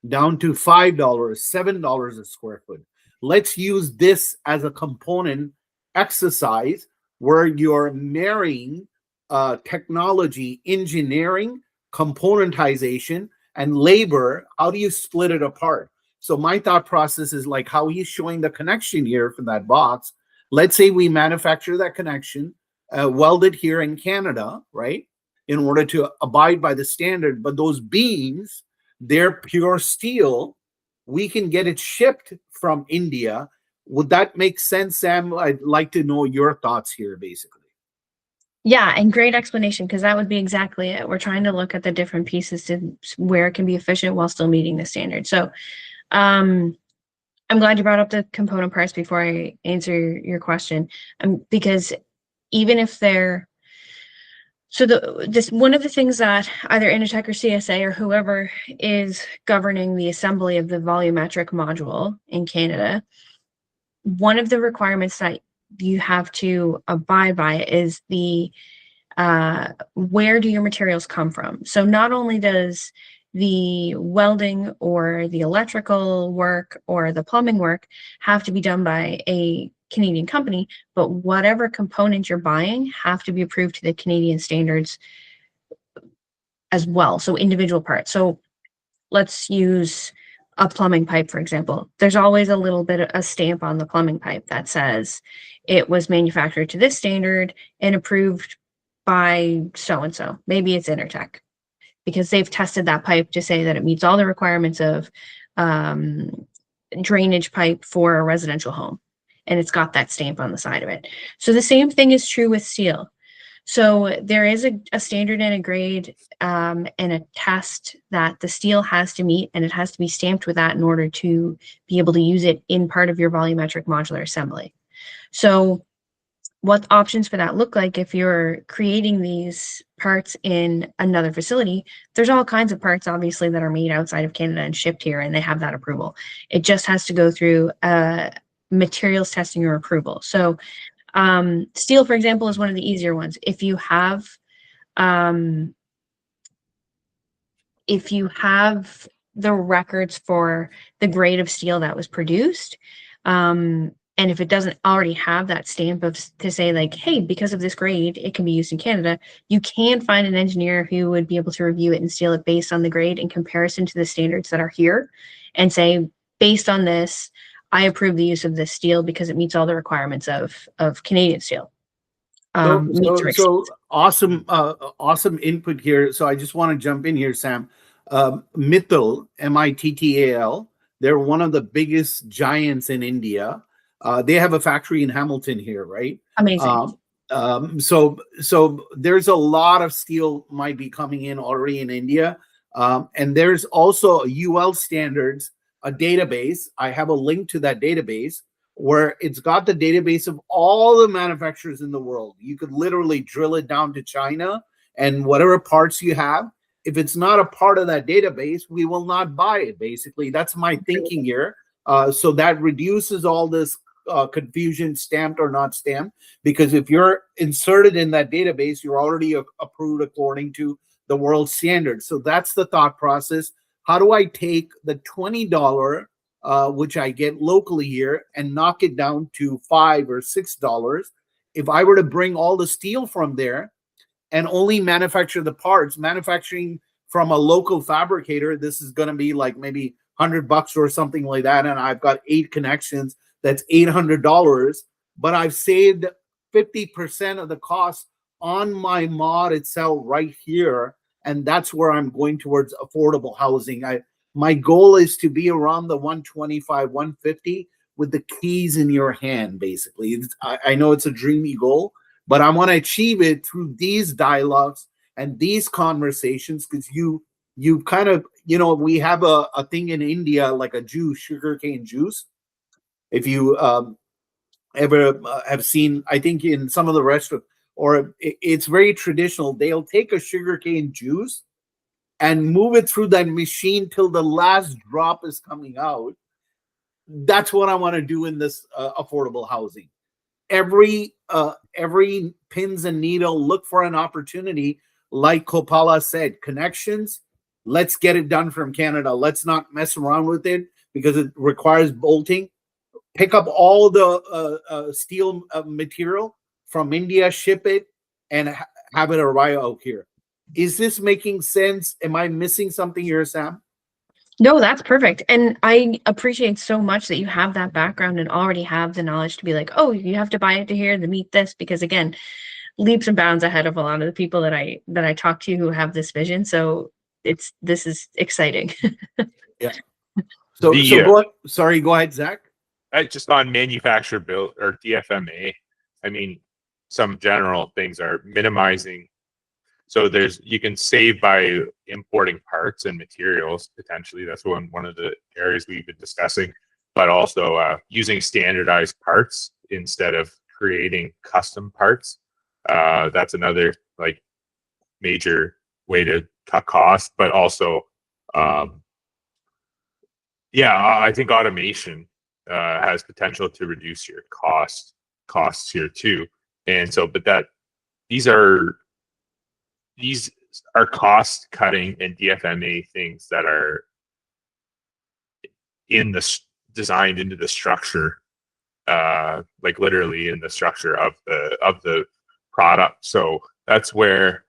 down to $5, $7 a square foot? Let's use this as a component exercise where you're marrying technology, engineering, componentization, and labor. How do you split it apart? So my thought process is like how he's showing the connection here from that box. Let's say we manufacture that connection, welded here in Canada, right? In order to abide by the standard, but those beams, they're pure steel. We can get it shipped from India. Would that make sense, Sam? I'd like to know your thoughts here, basically. Yeah, and great explanation, because that would be exactly it. We're trying to look at the different pieces to where it can be efficient while still meeting the standard. So I'm glad you brought up the component parts before I answer your question, because even if they're one of the things that either Initech or CSA or whoever is governing the assembly of the volumetric module in Canada, one of the requirements that you have to abide by is the where do your materials come from? So not only does the welding or the electrical work or the plumbing work have to be done by a Canadian company, but whatever component you're buying have to be approved to the Canadian standards as well. So individual parts. So let's use a plumbing pipe, for example, there's always a little bit of a stamp on the plumbing pipe that says it was manufactured to this standard and approved by so and so. Maybe it's Intertech, because they've tested that pipe to say that it meets all the requirements of drainage pipe for a residential home, and it's got that stamp on the side of it. So the same thing is true with steel. So there is a standard and a grade and a test that the steel has to meet, and it has to be stamped with that in order to be able to use it in part of your volumetric modular assembly. So what options for that look like if you're creating these parts in another facility? There's all kinds of parts, obviously, that are made outside of Canada and shipped here, and they have that approval. It just has to go through materials testing or approval. So steel, for example, is one of the easier ones. If you have the records for the grade of steel that was produced, and if it doesn't already have that stamp to say like, hey, because of this grade, it can be used in Canada, you can find an engineer who would be able to review it and seal it based on the grade in comparison to the standards that are here, and say, based on this, I approve the use of this steel because it meets all the requirements of Canadian steel. So awesome, awesome input here. So I just want to jump in here, Sam. Mittal, Mittal, they're one of the biggest giants in India. They have a factory in Hamilton here, right? Amazing. So there's a lot of steel might be coming in already in India. And there's also UL standards, a database. I have a link to that database where it's got the database of all the manufacturers in the world. You could literally drill it down to China, and whatever parts you have, if it's not a part of that database, we will not buy it. Basically, that's my thinking here. So that reduces all this confusion, stamped or not stamped, because if you're inserted in that database, you're already approved according to the world standard. So that's the thought process. How do I take the $20, which I get locally here, and knock it down to $5 or $6? If I were to bring all the steel from there and only manufacture the parts, manufacturing from a local fabricator, this is going to be like maybe $100 or something like that. And I've got 8 connections. That's $800, but I've saved 50% of the cost on my mod itself right here. And that's where I'm going towards affordable housing. My goal is to be around the 125, 150 with the keys in your hand, basically. I know it's a dreamy goal, but I want to achieve it through these dialogues and these conversations, because you kind of, we have a thing in India, like a juice, sugarcane juice. If you ever have seen, I think in some of the restaurants, or it's very traditional, they'll take a sugarcane juice and move it through that machine till the last drop is coming out. That's what I want to do in this affordable housing. Every pins and needle, look for an opportunity. Like Koppalla said, connections, let's get it done from Canada. Let's not mess around with it because it requires bolting. Pick up all the steel material from India, ship it, and have it arrive out here. Is this making sense? Am I missing something here, Sam? No, that's perfect. And I appreciate so much that you have that background and already have the knowledge to be like, oh, you have to buy it to here to meet this, because again, leaps and bounds ahead of a lot of the people that I talk to who have this vision. So this is exciting. Yeah. So go ahead, Zach. Just on manufacturer build or DFMA, I mean, some general things are minimizing. So you can save by importing parts and materials potentially. That's one of the areas we've been discussing, but also using standardized parts instead of creating custom parts. That's another like major way to cut costs, but also, I think automation has potential to reduce your costs here too. And so, but these are cost cutting and DFMA things that are designed into the structure, like literally in the structure of the product. So that's where,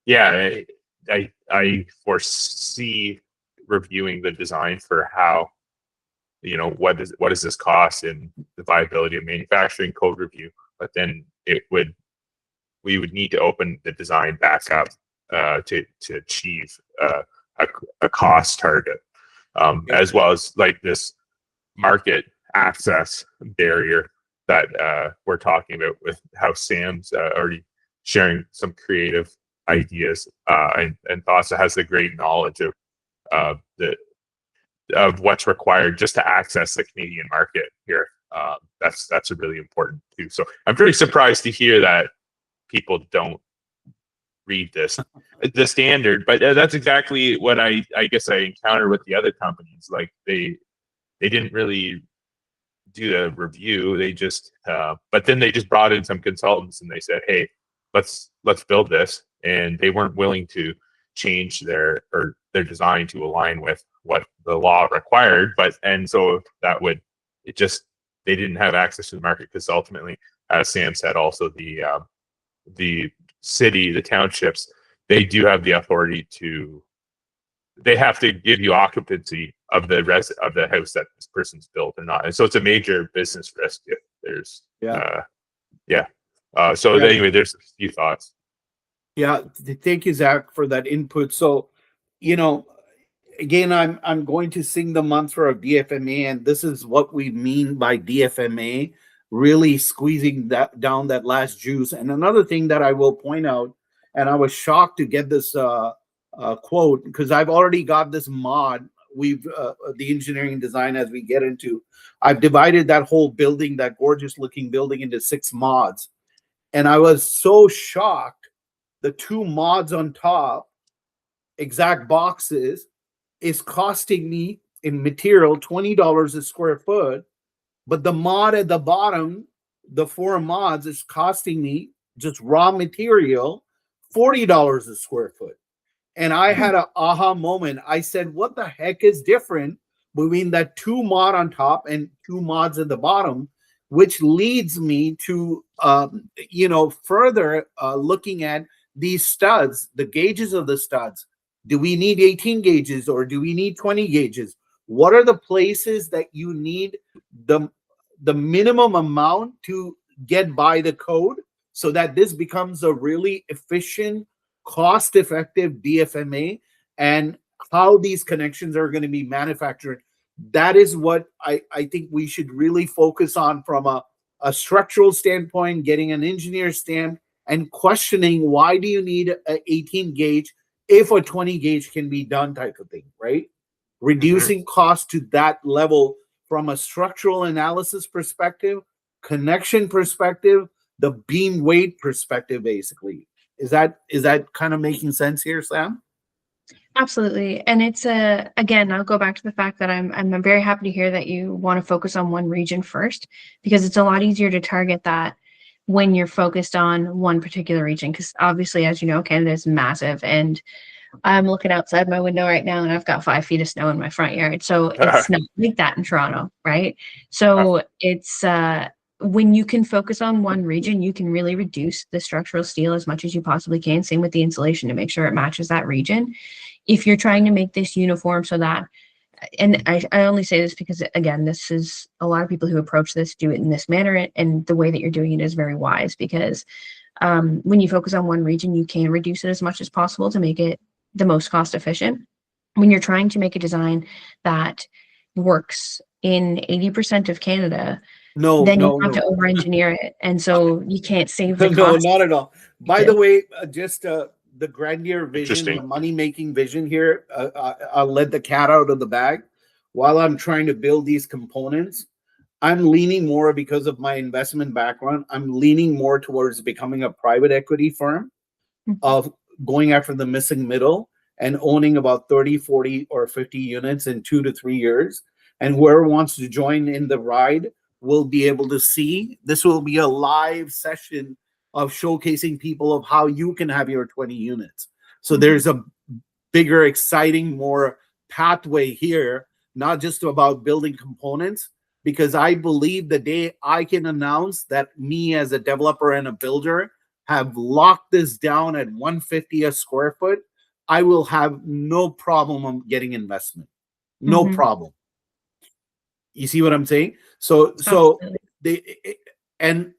I foresee reviewing the design for how, what does this cost and the viability of manufacturing, code review. But then we would need to open the design back up to achieve a cost target, as well as like this market access barrier that we're talking about, with how Sam's already sharing some creative ideas and thoughts. That has the great knowledge of what's required just to access the Canadian market here. That's a really important too. So I'm pretty surprised to hear that people don't read the standard, but that's exactly what I guess I encountered with the other companies. Like they didn't really do the review. They just but then they just brought in some consultants and they said, hey, let's build this, and they weren't willing to change their design to align with what the law required. And so they didn't have access to the market, because ultimately, as Sam said, also the city, the townships, they do have the authority they have to give you occupancy of the house that this person's built or not. And so it's a major business risk if there's anyway, there's a few thoughts. Yeah, thank you, Zach, for that input. So, again, I'm going to sing the mantra of DFMA, and this is what we mean by DFMA, really squeezing down that last juice. And another thing that I will point out, and I was shocked to get this quote, because I've already got this mod. We've the engineering design, as we get into, I've divided that whole building, that gorgeous looking building, into 6 mods. And I was so shocked. The 2 mods on top, exact boxes, is costing me in material $20 a square foot. But the mod at the bottom, the 4 mods, is costing me just raw material $40 a square foot. And I had an aha moment. I said, what the heck is different between that 2 mod on top and 2 mods at the bottom? Which leads me to, further looking at these studs, the gauges of the studs. Do we need 18 gauges or do we need 20 gauges? What are the places that you need the minimum amount to get by the code, so that this becomes a really efficient, cost-effective DFMA, and how these connections are going to be manufactured? That is what I think we should really focus on from a structural standpoint, getting an engineer stamp, and questioning, why do you need an 18 gauge if a 20 gauge can be done, type of thing, right? Reducing cost to that level from a structural analysis perspective, connection perspective, the beam weight perspective, basically. Is that kind of making sense here, Sam? Absolutely. And it's again, I'll go back to the fact that I'm very happy to hear that you want to focus on one region first, because it's a lot easier to target that when you're focused on one particular region. Because obviously, as you know, Canada is massive, and I'm looking outside my window right now and I've got 5 feet of snow in my front yard. So it's not like that in Toronto, right? So it's when you can focus on one region, you can really reduce the structural steel as much as you possibly can. Same with the insulation, to make sure it matches that region. If you're trying to make this uniform so that, and I only say this because, again, this is a lot of people who approach this do it in this manner, and the way that you're doing it is very wise, because when you focus on one region, you can reduce it as much as possible to make it the most cost efficient. When you're trying to make a design that works in 80% of Canada, then you have to over-engineer it, and so you can't save the cost. No, not at all. By the way, just the grandeur vision, the money-making vision here, I'll let the cat out of the bag. While I'm trying to build these components, I'm leaning more, because of my investment background, I'm leaning more towards becoming a private equity firm, of going after the missing middle and owning about 30, 40, or 50 units in 2 to 3 years. And whoever wants to join in the ride will be able to see. This will be a live session of showcasing people of how you can have your 20 units. So there's a bigger, exciting, more pathway here, not just about building components, because I believe the day I can announce that me as a developer and a builder have locked this down at $150 a square foot, I will have no problem on getting investment. No Mhm. problem. You see what I'm saying? So Absolutely. and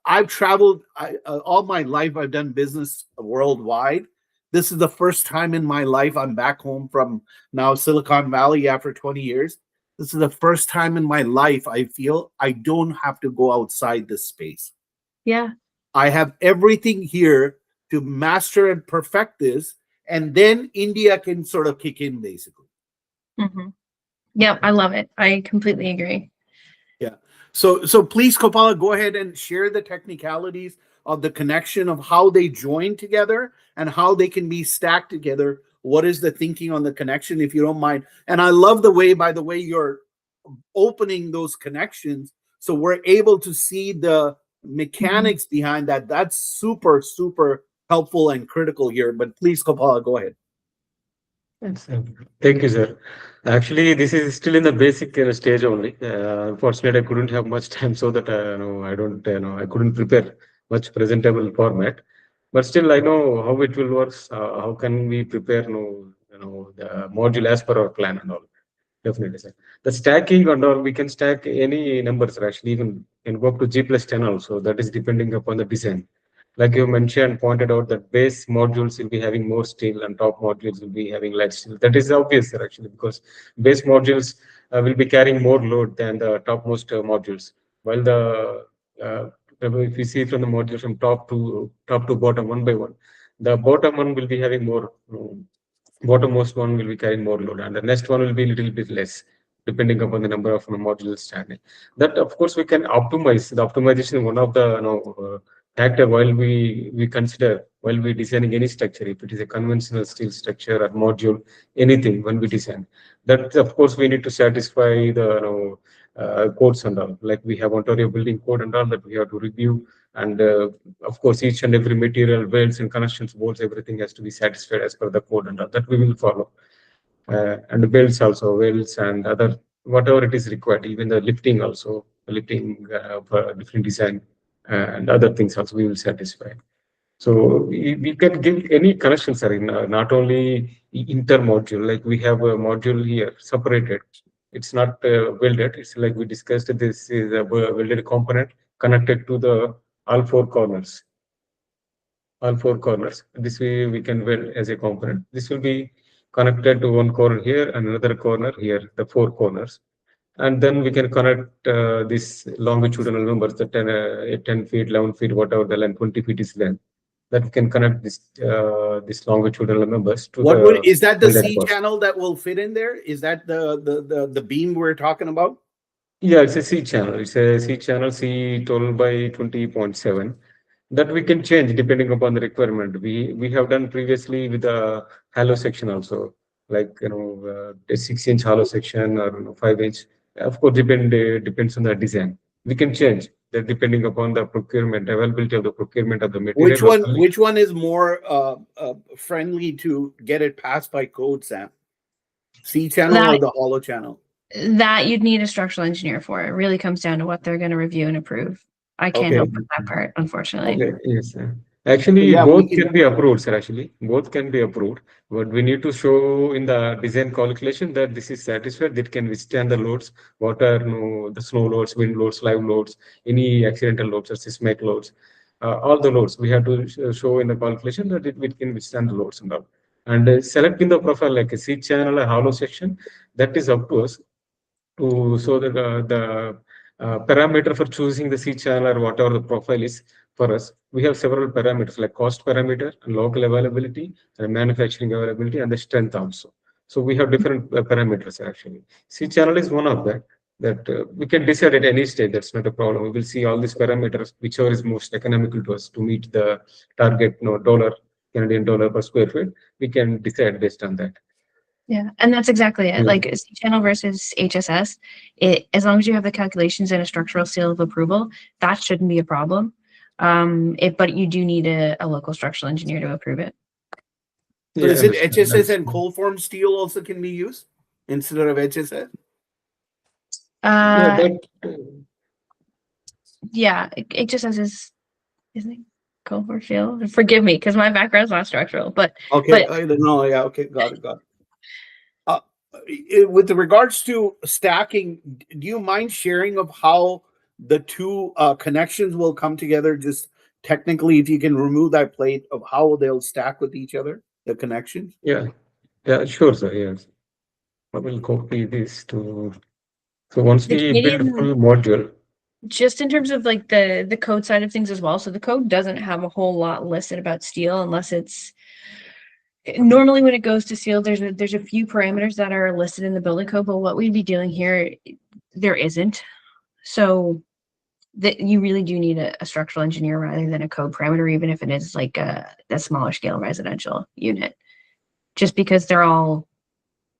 I've traveled all my life. I've done business worldwide. This is the first time in my life I'm back home from now Silicon Valley after 20 years. This is the first time in my life I feel I don't have to go outside this space. Yeah. I have everything here to master and perfect this, and then India can sort of kick in, basically. Mm-hmm. Yep, I love it. I completely agree. Yeah. So please, Koppalla, go ahead and share the technicalities of the connection of how they join together and how they can be stacked together. What is the thinking on the connection, if you don't mind? And I love the way, by the way, you're opening those connections so we're able to see the mechanics behind that. That's super, super helpful and critical here. But please, Koppalla, go ahead. Yes, thank you, sir. Actually, this is still in the basic stage only. Unfortunately, I couldn't have much time, so that no, I don't, I couldn't prepare much presentable format. But still, I know how it will work. How can we prepare, the module as per our plan and all. Definitely, sir. The stacking and all, we can stack any numbers, actually, even can go up to G plus 10 also. That is depending upon the design. Like you mentioned, pointed out that base modules will be having more steel and top modules will be having light steel. That is obvious, sir, actually, because base modules will be carrying more load than the topmost modules. While if you see from the module from top to bottom one by one, the bottom one will be having more. Bottommost one will be carrying more load, and the next one will be a little bit less, depending upon the number of modules standing. That, of course, we can optimize. The optimization is one of the factor while we consider while we designing any structure. If it is a conventional steel structure or module, anything when we design, that of course we need to satisfy the codes and all. Like we have Ontario Building Code and all that we have to review, and of course each and every material, welds and connections, bolts, everything has to be satisfied as per the code and all that we will follow. And the belts also, welds and other whatever it is required, even the lifting also, lifting for different design and other things also we will satisfy. So we can give any connections, sir, in not only inter-module, like we have a module here separated. It's not welded. It's like we discussed. This is a welded component connected to the all four corners. All four corners. This way we can weld as a component. This will be connected to one corner here and another corner here, the four corners. And then we can connect this longitudinal numbers, the 10 feet, 11 feet, whatever the length, 20 feet is length, that we can connect this longitudinal numbers to Is that the welded C part. channel that will fit in there? Is that the beam we're talking about? Yeah, it's a C channel. It's a C channel, C 12 by 20.7. That we can change depending upon the requirement. We have done previously with the hollow section also, like a 6-inch hollow section or 5-inch. Of course, depends on the design. We can change that depending upon the procurement, availability of the procurement of the material. Which one is more friendly to get it passed by code, Sam? C channel or the hollow channel? That you'd need a structural engineer for. It really comes down to what they're going to review and approve. I can't help with that part, unfortunately. Okay, yes, sir. Actually, Yeah, both can be approved, sir. Actually, both can be approved, but we need to show in the design calculation that this is satisfied, that can withstand the loads, what are the snow loads, wind loads, live loads, any accidental loads or seismic loads, all the loads we have to show in the calculation that it can withstand the loads and all. And selecting the profile like a C channel or hollow section, that is up to us to so that the parameter for choosing the C channel or whatever the profile is for us. We have several parameters like cost parameter, and local availability, and manufacturing availability, and the strength also. So we have different parameters actually. C channel is one of that. That we can decide at any stage. That's not a problem. We will see all these parameters, whichever is most economical to us to meet the target, Canadian dollar per square feet. We can decide based on that. Yeah, and that's exactly it. Like C channel versus HSS, as long as you have the calculations and a structural seal of approval, that shouldn't be a problem. But you do need a local structural engineer to approve it. So is it HSS and cold form steel also can be used instead of HSS? Yeah, HSS is, isn't it? Go for steel. Forgive me, because my background's not structural, but Okay, I don't know. Yeah, okay, got it. Uh, with regards to stacking, do you mind sharing of how the two connections will come together? Just technically, if you can remove that plate, of how they'll stack with each other, the connections. Yeah, yeah, sure, sir. Yes, I will copy this to. So once the we build Canadian, full module, just in terms of like the code side of things as well. So the code doesn't have a whole lot listed about steel unless it's normally when it goes to steel, there's a few parameters that are listed in the building code, but what we'd be doing here, there isn't. So that you really do need a structural engineer rather than a code parameter, even if it is like a smaller scale residential unit, just because they're all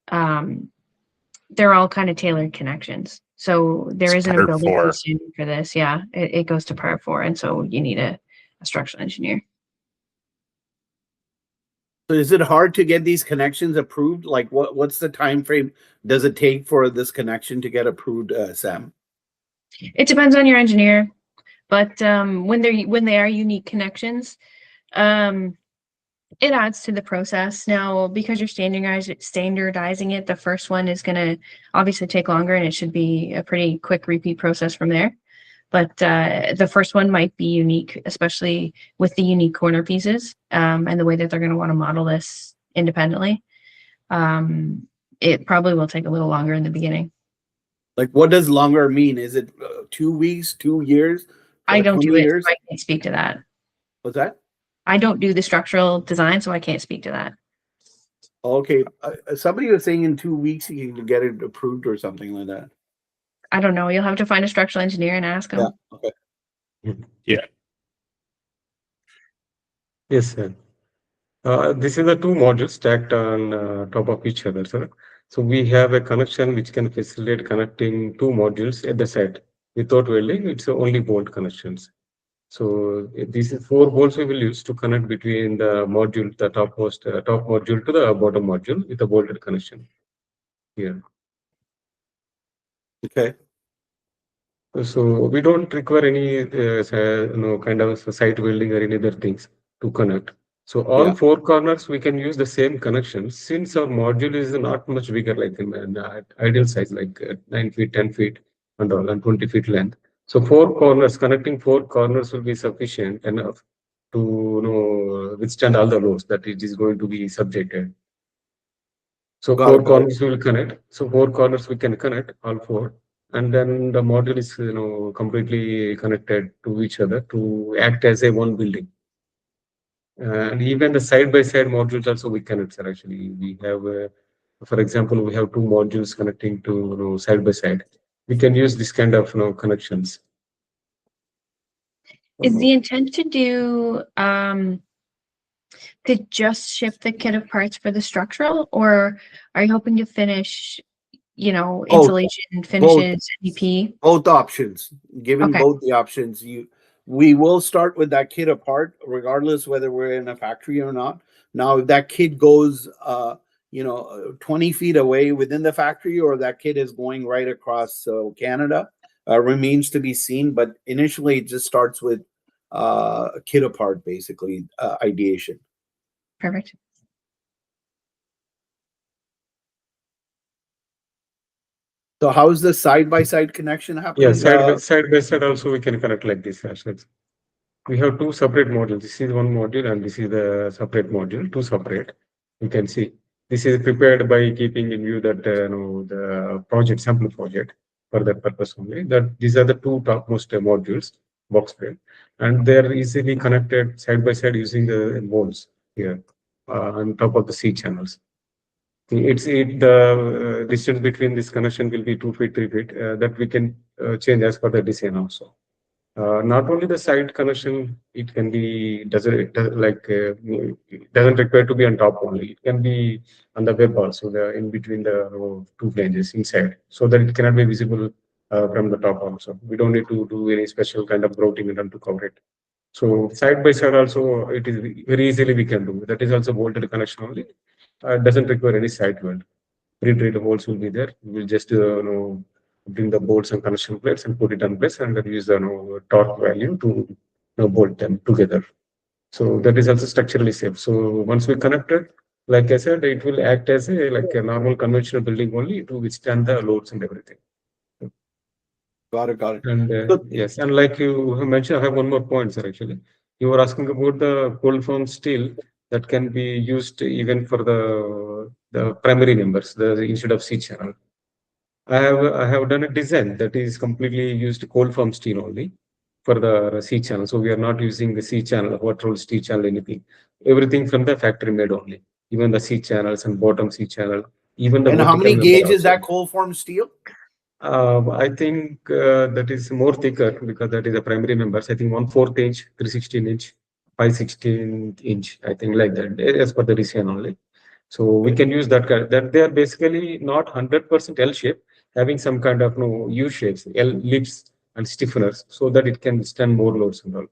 kind of tailored connections. So there It's isn't a part building four. code standard for this. Yeah, it goes to part 4, and so you need a structural engineer. So is it hard to get these connections approved? Like what's the time frame does it take for this connection to get approved, Sam? It depends on your engineer, but when they are unique connections, it adds to the process. Now, because you're standardizing it, the first one is going to obviously take longer, and it should be a pretty quick repeat process from there. But the first one might be unique, especially with the unique corner pieces and the way that they're going to want to model this independently. It probably will take a little longer in the beginning. Like, what does longer mean? Is it 2 weeks, 2 years, I don't 20 do it, years? so I can't speak to that. What's that? I don't do the structural design, so I can't speak to that. Okay, somebody was saying in 2 weeks you can get it approved or something like that. I don't know. You'll have to find a structural engineer and ask them. Yeah. Okay. Yeah. yes, sir. This is the two modules stacked on top of each other, sir. So we have a connection which can facilitate connecting two modules at the site without welding. It's only bolt connections. So these is 4 bolts we will use to connect between the module, the topmost top module to the bottom module with a bolted connection here. Okay. So we don't require any kind of site welding or any other things to connect. So all Yeah. 4 corners we can use the same connection since our module is not much bigger, like in an ideal size, like 9 feet, 10 feet, and all, and 20 feet length. So 4 corners, connecting 4 corners will be sufficient enough to withstand all the loads that it is going to be subjected. So Got 4 it. corners we will connect. So 4 corners we can connect all 4, and then the module is completely connected to each other to act as a one building. And even the side-by-side modules also we connect, sir. Actually, we have, for example, we have 2 modules connecting to side-by-side. We can use this kind of connections. Is the intent to do to just ship the kit of parts for the structural, or are you hoping to finish, insulation, finishes, MEP? Both options. Given Okay. both the options, we will start with that kit apart, regardless whether we're in a factory or not. Now, if that kit goes 20 feet away within the factory, or that kit is going right across Canada, remains to be seen. But initially, it just starts with a kit apart, basically, ideation. Perfect. So how is the side-by-side connection happening? Yeah, side-by-side also we can connect like this. Actually. We have 2 separate modules. This is one module and this is the separate module, 2 separate. You can see this is prepared by keeping in view that the project, sample project, for that purpose only. That these are the 2 topmost modules, box frame, and they're easily connected side by side using the bolts here on top of the C channels. The distance between this connection will be 2 feet, 3 feet. That we can change as per the design also. Not only the side connection, it can be doesn't require to be on top only. It can be on the web also, in between the 2 flanges inside, so that it cannot be visible from the top also. We don't need to do any special kind of grouting done to cover it. So side by side also, it is very easily we can do. That is also bolted connection only. Doesn't require any side weld. Pre-drilled holes will be there. We will just bring the bolts and connection plates and put it on place, and then use the torque value to bolt them together. So that is also structurally safe. So once we connect it, like I said, it will act as a like a normal conventional building only to withstand the loads and everything. Got it. Got it. And So, yes, and like you have mentioned, I have one more point, sir. Actually, you were asking about the cold form steel that can be used even for the primary members, the instead of C channel. I have done a design that is completely used cold form steel only for the C channel. So we are not using the C channel, hot rolled steel channel, anything. Everything from the factory made only. Even the C channels and bottom C channel, even the and how vertical many member gauge is also. that cold form steel? I think that is more thicker because that is the primary members. I think 1/4 inch, 316 inch, 5/16 inch. I think like that as per the design only. So we can use that kind. That they are basically not 100% L shape, having some kind of no U shapes, L lips and stiffeners, so that it can stand more loads and all.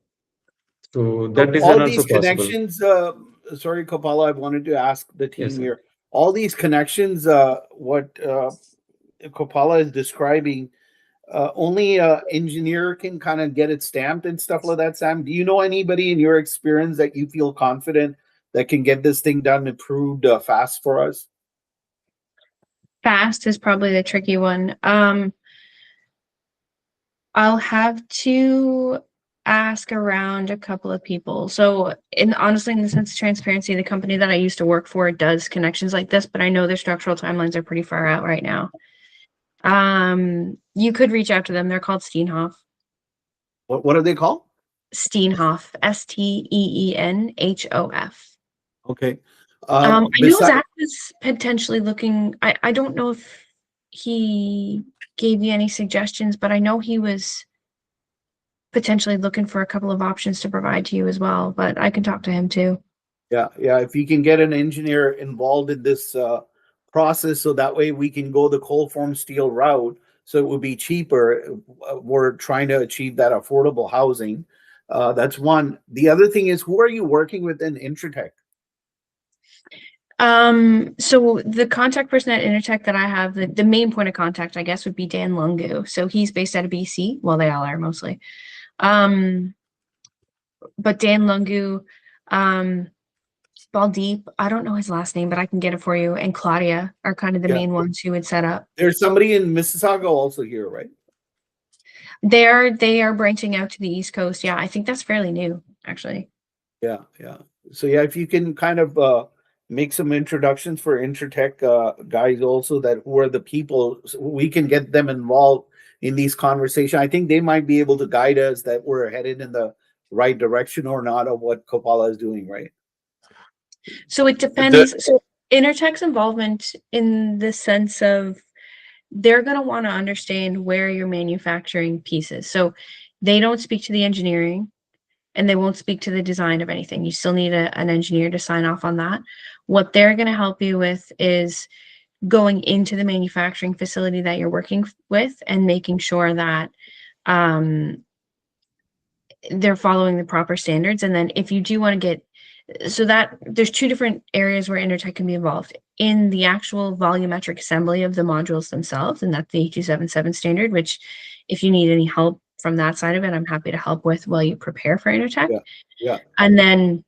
So that So design all these also possible. connections, sorry, Koppalla, I wanted to ask the Yes, team sir. here. All these connections, what Koppalla is describing, only engineer can kind of get it stamped and stuff like that. Sam, do you know anybody in your experience that you feel confident that can get this thing done and approved fast for us? Fast is probably the tricky one. I'll have to ask around a couple of people. So, honestly, in the sense of transparency, the company that I used to work for does connections like this, but I know their structural timelines are pretty far out right now. You could reach out to them. They're called Steenhoff. What are they called? Steenhoff, Steenhoff. Okay. I know Besides, Zach was potentially looking. I don't know if he gave you any suggestions, but I know he was potentially looking for a couple of options to provide to you as well. But I can talk to him too. yeah, if you can get an engineer involved in this process, so that way we can go the cold form steel route, so it would be cheaper. We're trying to achieve that affordable housing. That's one. The other thing is, who are you working with in Intratech? So the contact person at Intertech that I have, the main point of contact, I guess, would be Dan Lungu. So he's based out of BC. Well, they all are mostly. But Dan Lungu, Baldeep, I don't know his last name, but I can get it for you. And Claudia are kind of the Yeah. main ones who would set up. There's somebody in Mississauga also here, right? They are branching out to the East Coast. Yeah, I think that's fairly new, actually. Yeah. So yeah, if you can kind of make some introductions for Intratech guys also, that who are the people, so we can get them involved in these conversations. I think they might be able to guide us that we're headed in the right direction or not of what Koppalla is doing, right? So it depends. So Intertech's involvement in the sense of they're going to want to understand where you're manufacturing pieces. So they don't speak to the engineering and they won't speak to the design of anything. You still need an engineer to sign off on that. What they're going to help you with is going into the manufacturing facility that you're working with and making sure that they're following the proper standards. And then if you do want to get, so that there's two different areas where Intertech can be involved in the actual volumetric assembly of the modules themselves. And that's the 8277 standard, which if you need any help from that side of it, I'm happy to help with while you prepare for Intertech. Yeah. And then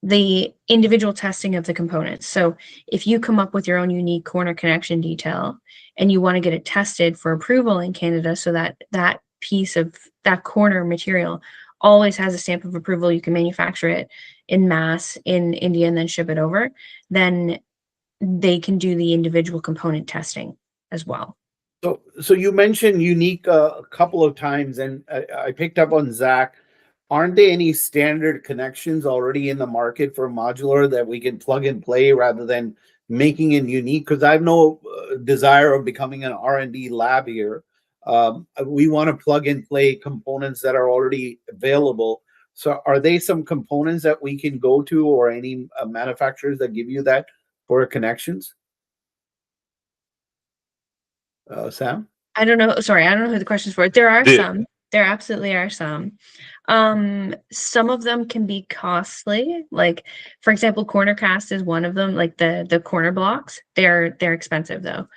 the individual testing of the components. So if you come up with your own unique corner connection detail and you want to get it tested for approval in Canada, so that that piece of that corner material always has a stamp of approval, you can manufacture it in mass in India and then ship it over, then they can do the individual component testing as well. So you mentioned unique a couple of times, and I picked up on Zach. Aren't there any standard connections already in the market for modular that we can plug and play rather than making it unique? Because I have no desire of becoming an R&D lab here. We want to plug and play components that are already available. So are there some components that we can go to, or any manufacturers that give you that for connections? Sam? I don't know. Sorry, I don't know who the question's for. There are The- some. There absolutely are some. Some of them can be costly. Like, for example, corner cast is one of them. Like the corner blocks, they're expensive though.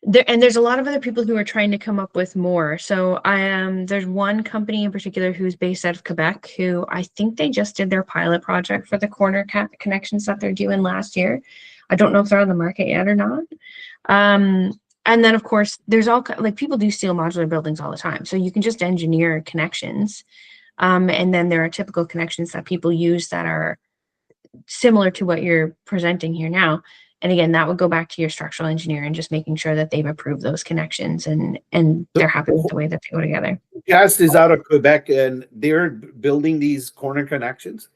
there's a lot of other people who are trying to come up with more. So there's one company in particular who's based out of Quebec, who I think they just did their pilot project for the corner connections that they're doing last year. I don't know if they're on the market yet or not. And then of course there's like people do steel modular buildings all the time. So you can just engineer connections. And then there are typical connections that people use that are similar to what you're presenting here now. And again, that would go back to your structural engineer and just making sure that they've approved those connections and they're happy with the way that they go together. Cast is out of Quebec and they're building these corner connections.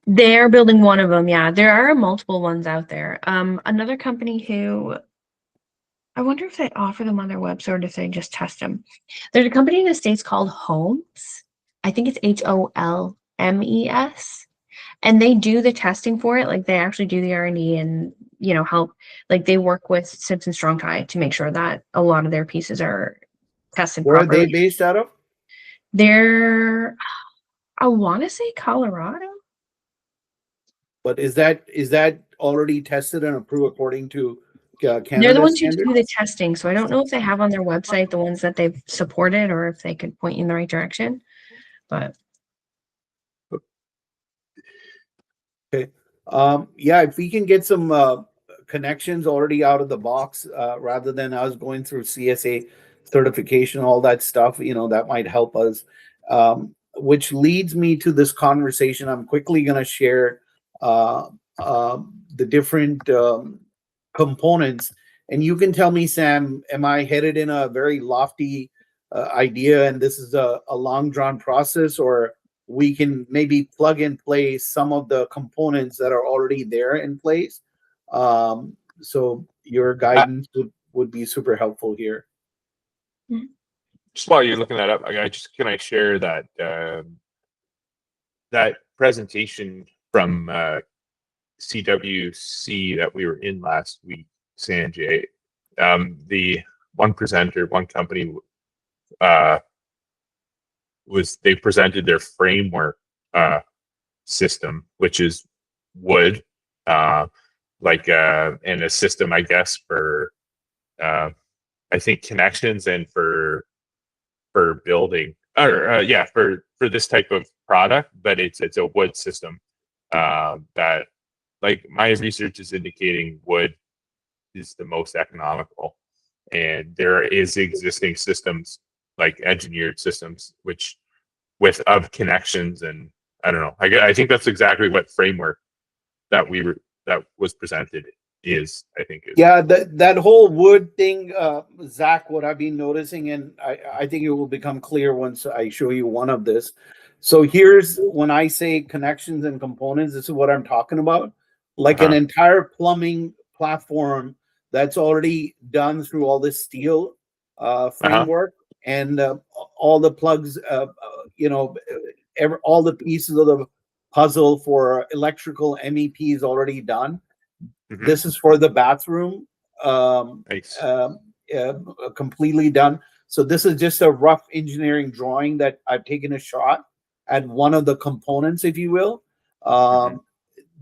They're building one of them. Yeah, there are multiple ones out there. Another company who I wonder if they offer them on their website or if they just test them. There's a company in the States called Holmes. I think it's HOLMES. And they do the testing for it. Like they actually do the R&D and, help. Like they work with Simpson Strong Tie to make sure that a lot of their pieces are tested Where properly. are they based out of? They're, I want to say Colorado. But is that already tested and approved according to Canada They're the ones who standards? do the testing. So I don't know if they have on their website the ones that they've supported or if they could point you in the right direction. But okay. Yeah, if we can get some connections already out of the box, rather than us going through CSA certification, all that stuff, that might help us. Which leads me to this conversation. I'm quickly going to share the different components, and you can tell me, Sam, am I headed in a very lofty idea and this is a long drawn process, or we can maybe plug and play some of the components that are already there in place? So your guidance would be super helpful here. Just while you're looking that up, can I share that that presentation from CWC that we were in last week, Sanjay. The one company they presented their framework system, which is wood, and a system, I guess, for I think connections and for building for this type of product, but it's a wood system that, like, my research is indicating wood is the most economical, and there is existing systems, like engineered systems, of connections, and I don't know. I think that's exactly what framework that was presented is. I think is. Yeah, that whole wood thing, Zach, what I've been noticing, and I think it will become clear once I show you one of this. So here's when I say connections and components, this is what I'm talking about. Like an entire plumbing platform that's already done through all this steel framework, and all the plugs, all the pieces of the puzzle for electrical MEP is already done. Mm-hmm. This is for the bathroom, nice. Completely done. So this is just a rough engineering drawing that I've taken a shot at one of the components, if you will.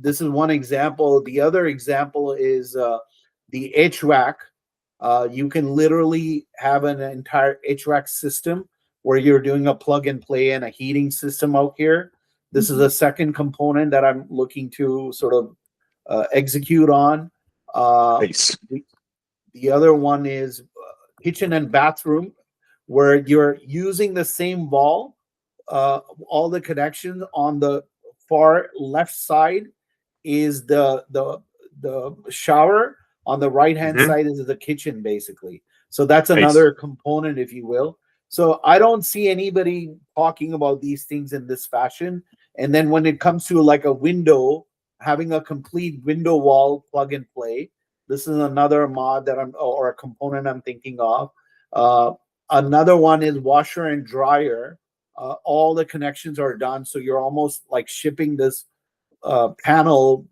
This is one example. The other example is the HVAC. You can literally have an entire HVAC system where you're doing a plug and play and a heating system out here. This is a second component that I'm looking to sort of execute on. Nice. The other one is kitchen and bathroom, where you're using the same wall. All the connections on the far left side is the shower. On the right hand side is the kitchen, basically. So that's another component, if you will. So I don't see anybody talking about these things in this fashion. And then when it comes to like a window, having a complete window wall plug and play, this is another mod that or a component I'm thinking of. Another one is washer and dryer. All the connections are done, so you're almost like shipping this panelize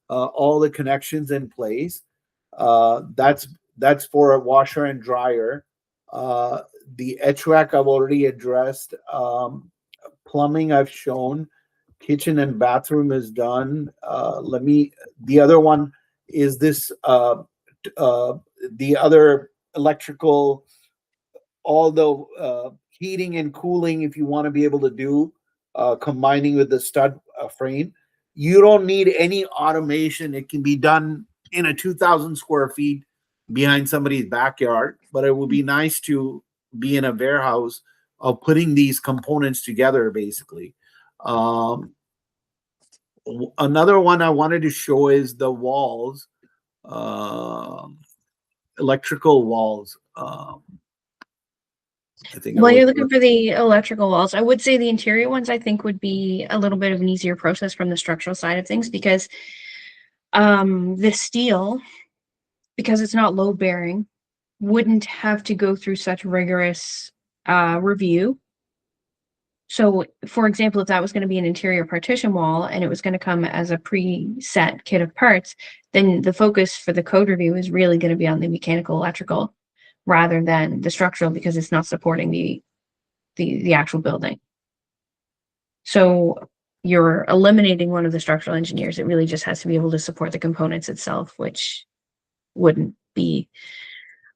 all the connections in place. That's for a washer and dryer. The HVAC I've already addressed. Plumbing I've shown. Kitchen and bathroom is done. The other one is this the other electrical, all the heating and cooling, if you want to be able to do combining with the stud frame. You don't need any automation. It can be done in a 2,000 square feet behind somebody's backyard, but it would be nice to be in a warehouse of putting these components together, basically. Another one I wanted to show is the walls, electrical walls. I think While you're looking for the electrical walls, I would say the interior ones, I think, would be a little bit of an easier process from the structural side of things, because the steel, because it's not load bearing, wouldn't have to go through such rigorous review. So, for example, if that was going to be an interior partition wall and it was going to come as a preset kit of parts, then the focus for the code review is really going to be on the mechanical electrical rather than the structural, because it's not supporting the actual building. So you're eliminating one of the structural engineers. It really just has to be able to support the components itself, which wouldn't be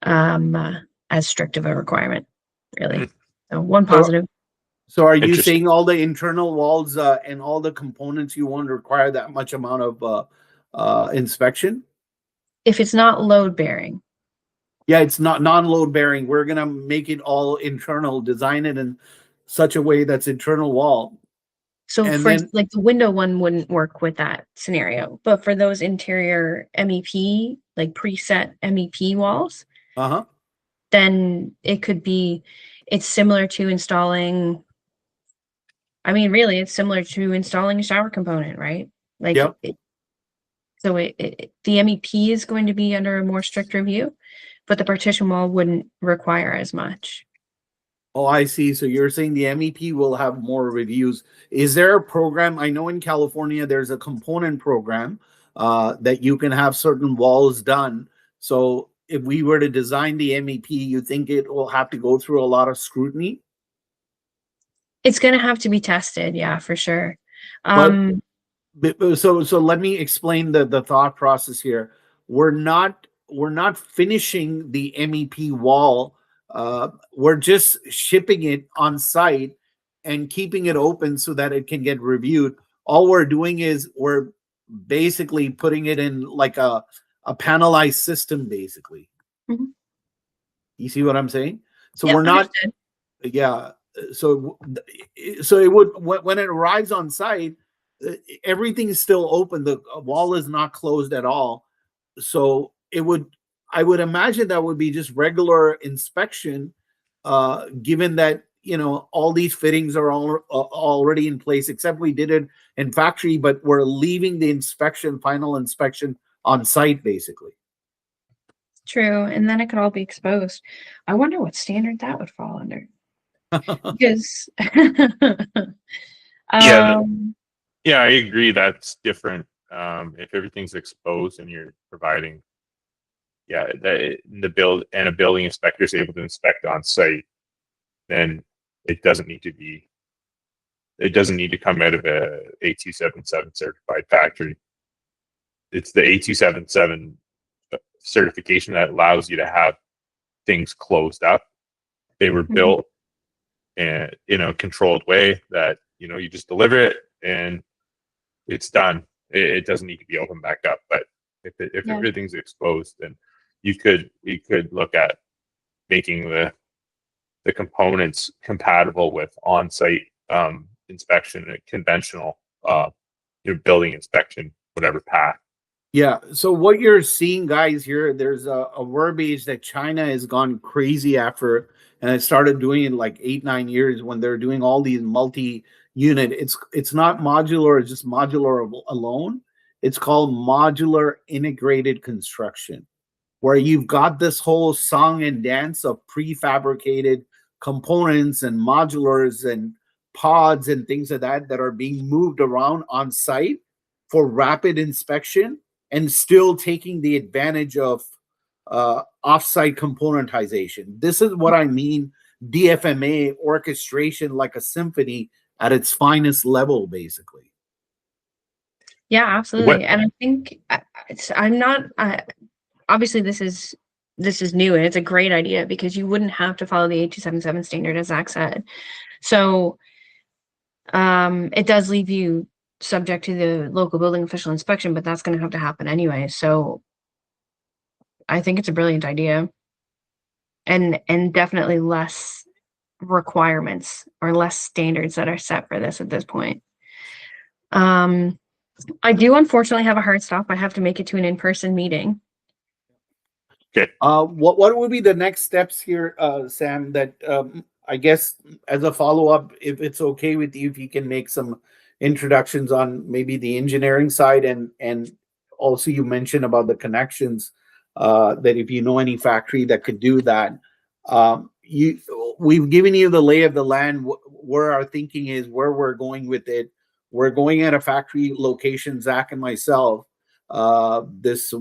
as strict of a requirement, really. So one positive. So are you saying all the internal walls and all the components, you won't require that much amount of inspection? If it's not load bearing. Yeah, it's not non-load bearing. We're going to make it all internal, design it in such a way that's internal wall. So And for then- like the window one wouldn't work with that scenario, but for those interior MEP, like preset MEP walls, then it could be, it's similar to installing, I mean, really, it's similar to installing a shower component, right? Like, Yep. the MEP is going to be under a more strict review, but the partition wall wouldn't require as much. Oh, I see. So you're saying the MEP will have more reviews. Is there a program? I know in California, there's a component program that you can have certain walls done. So if we were to design the MEP, you think it will have to go through a lot of scrutiny? It's going to have to be tested. Yeah, for sure. So let me explain the thought process here. We're not finishing the MEP wall. We're just shipping it on site and keeping it open so that it can get reviewed. All we're doing is we're basically putting it in like a panelized system, basically. You see what I'm saying? So yeah, we're not, understood. yeah. So it would, when it arrives on site, everything is still open. The wall is not closed at all. So I would imagine that would be just regular inspection, given that, all these fittings are already in place, except we did it in factory, but we're leaving the final inspection on site, basically. True. And then it could all be exposed. I wonder what standard that would fall under. Because yeah, I agree. That's different. If everything's exposed and you're providing, the build and a building inspector is able to inspect on site, then it doesn't need to come out of a 8277 certified factory. It's the 8277 certification that allows you to have things closed up. They were built in a controlled way that, you just deliver it and it's done. It doesn't need to be opened back up. But if everything's exposed, then you could look at making the components compatible with on-site inspection and conventional building inspection, whatever path. Yeah. So what you're seeing, guys, here, there's a verbiage that China has gone crazy after, and it started doing it like 8-9 years when they're doing all these multi-unit. It's not modular, it's just modular alone. It's called modular integrated construction, where you've got this whole song and dance of prefabricated components and modulars and pods and things like that are being moved around on site for rapid inspection, and still taking the advantage of offsite componentization. This is what I mean, DFMA orchestration, like a symphony at its finest level, basically. Yeah, absolutely. And I think I'm not, obviously this is new and it's a great idea because you wouldn't have to follow the 8277 standard, as Zach said. So it does leave you subject to the local building official inspection, but that's going to have to happen anyway. So I think it's a brilliant idea, and definitely less requirements or less standards that are set for this at this point. I do unfortunately have a hard stop. I have to make it to an in-person meeting. Okay. What would be the next steps here, Sam? That I guess as a follow-up, if it's okay with you, if you can make some introductions on maybe the engineering side, and also you mentioned about the connections, that if you know any factory that could do that, we've given you the lay of the land, where our thinking is, where we're going with it. We're going at a factory location, Zach and myself, this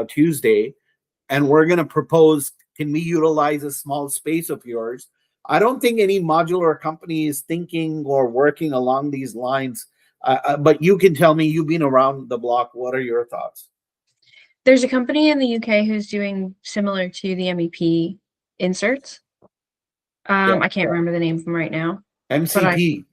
Tuesday, and we're going to propose, can we utilize a small space of yours? I don't think any modular company is thinking or working along these lines, but you can tell me, you've been around the block. What are your thoughts? There's a company in the UK who's doing similar to the MEP inserts. I can't remember the name of them right now. MCP.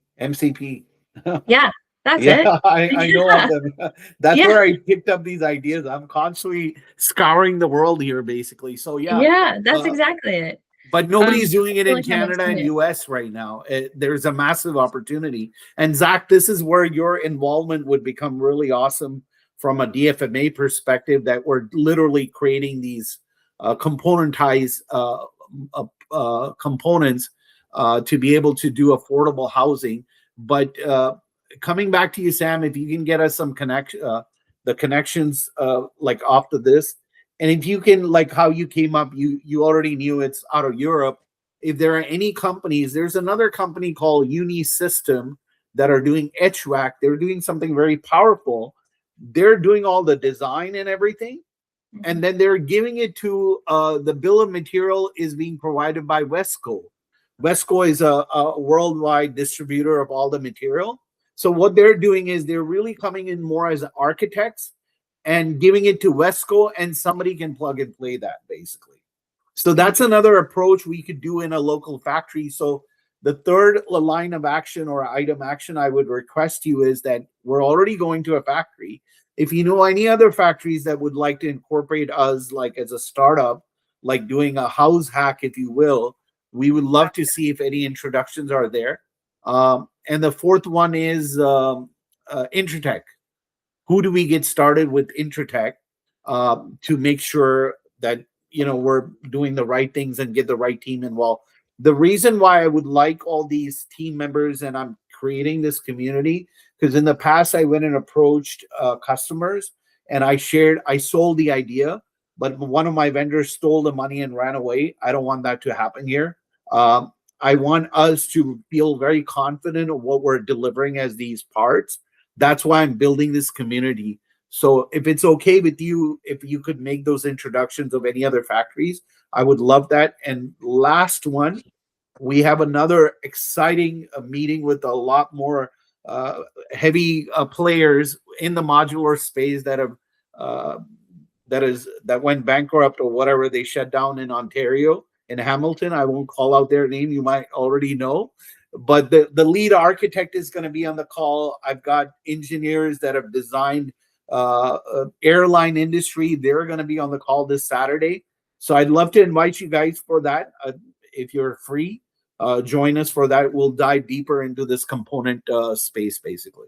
Yeah, that's yeah, it. I know of them. That's where I picked up these ideas. I'm constantly scouring the world here, basically. So yeah, that's exactly it. But nobody's doing it in like Canada and US right now. There's a massive opportunity. And Zach, this is where your involvement would become really awesome from a DFMA perspective, that we're literally creating these componentized components to be able to do affordable housing. But coming back to you, Sam, if you can get us some the connections like after this, and if you can, like how you came up, you already knew it's out of Europe. If there are any companies, there's another company called Unisystem that are doing HVAC. They're doing something very powerful. They're doing all the design and everything, and then they're giving it to the bill of material is being provided by Wesco. Wesco is a worldwide distributor of all the material. So what they're doing is they're really coming in more as architects and giving it to Wesco, and somebody can plug and play that, basically. So that's another approach we could do in a local factory. So the third line of action or item action I would request you is that we're already going to a factory. If you know any other factories that would like to incorporate us, like as a startup, like doing a house hack, if you will, we would love to see if any introductions are there. And the fourth one is Intratech. Who do we get started with Intratech to make sure that, you know, we're doing the right things and get the right team involved? The reason why I would like all these team members and I'm creating this community, because in the past I went and approached customers and I sold the idea, but one of my vendors stole the money and ran away. I don't want that to happen here. I want us to feel very confident of what we're delivering as these parts. That's why I'm building this community. So if it's okay with you, if you could make those introductions of any other factories, I would love that. And last one, we have another exciting meeting with a lot more heavy players in the modular space that have that went bankrupt or whatever. They shut down in Ontario, in Hamilton. I won't call out their name. You might already know. But the lead architect is going to be on the call. I've got engineers that have designed airline industry. They're going to be on the call this Saturday. So I'd love to invite you guys for that. If you're free, join us for that. We'll dive deeper into this component space, basically.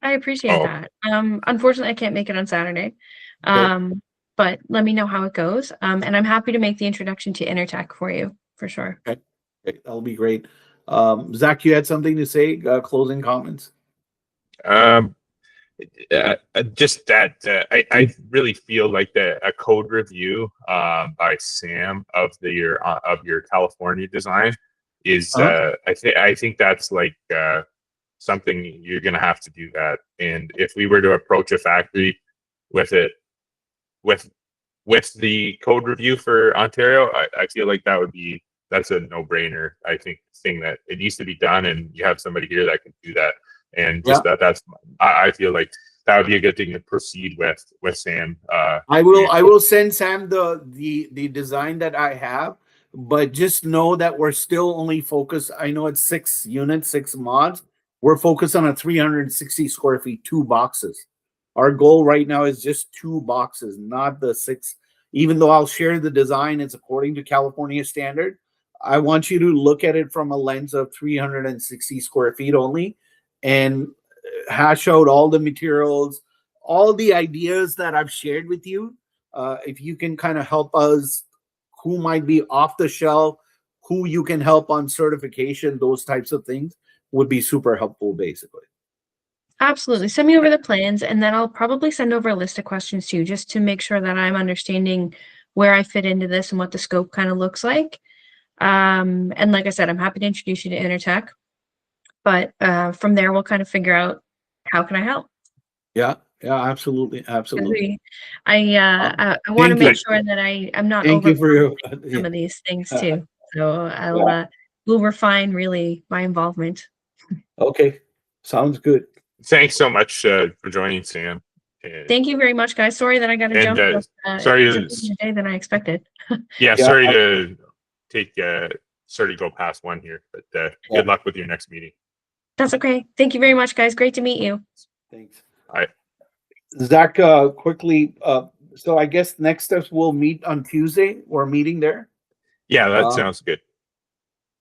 I appreciate that. Unfortunately, I can't make it on Saturday. But let me know how it goes. And I'm happy to make the introduction to Intertech for you, for sure. Okay. That'll be great. Zach, you had something to say? Closing comments? Just that I really feel like a code review by Sam of your California design is I think that's like something you're gonna have to do that. And if we were to approach a factory with it with the code review for Ontario, I feel like that's a no-brainer. I think thing that it needs to be done, and you have somebody here that can do that. And just that's I feel like that would be a good thing to proceed with Sam. I will send Sam the design that I have, but just know that we're still only focused. I know it's 6 units, 6 mods. We're focused on a 360 square feet, 2 boxes. Our goal right now is just 2 boxes, not the 6. Even though I'll share the design, it's according to California standard. I want you to look at it from a lens of 360 square feet only, and hash out all the materials, all the ideas that I've shared with you. If you can kind of help us, who might be off the shelf, who you can help on certification, those types of things would be super helpful, basically. Absolutely. Send me over the plans, and then I'll probably send over a list of questions too, just to make sure that I'm understanding where I fit into this and what the scope kind of looks like. And like I said, I'm happy to introduce you to Intertech, but from there we'll kind of figure out how can I help. Yeah, absolutely. I want to thank make you. sure that I'm not Thank you for your some of these things too. So we'll refine really my involvement. Okay, sounds good. Thanks so much for joining, Sam. And, Thank you very much, guys. Sorry that I got to jump. Sorry, the day than I expected. sorry to go past one here, but good luck with your next meeting. That's okay. Thank you very much, guys. Great to meet you. Thanks. All right. Zach, quickly, so I guess next steps we'll meet on Tuesday. We're meeting there. Yeah, that sounds good.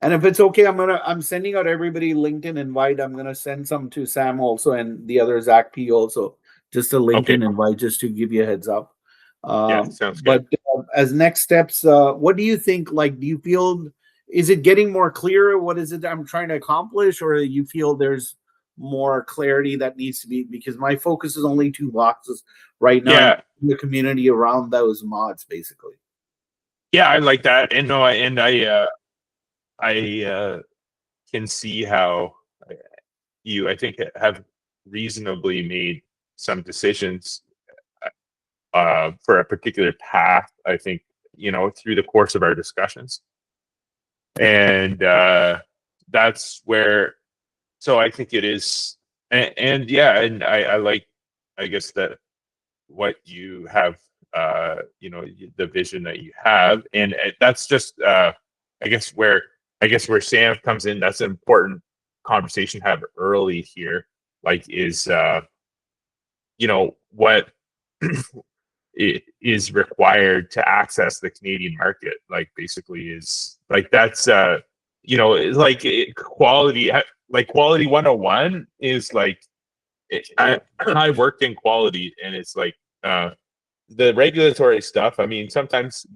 And if it's okay, I'm sending out everybody LinkedIn invite. I'm gonna send some to Sam also and the other Zach P also, just a LinkedIn invite, just to give you a heads up. Sounds good. But as next steps, what do you think? Like, do you feel, is it getting more clear? What is it I'm trying to accomplish, or you feel there's more clarity that needs to be? Because my focus is only 2 boxes right now. Yeah. In the community around those mods, basically. Yeah, I like that, and no, and I can see how you, I think, have reasonably made some decisions for a particular path, I think, through the course of our discussions. And that's where, so I think it is, and I like, I guess, that what you have, the vision that you have, and that's just, I guess where Sam comes in. That's an important conversation to have early here. Like, is what is required to access the Canadian market? Like, basically, is like that's quality. Like, quality 101 is like, I worked in quality, and it's like the regulatory stuff. I mean, sometimes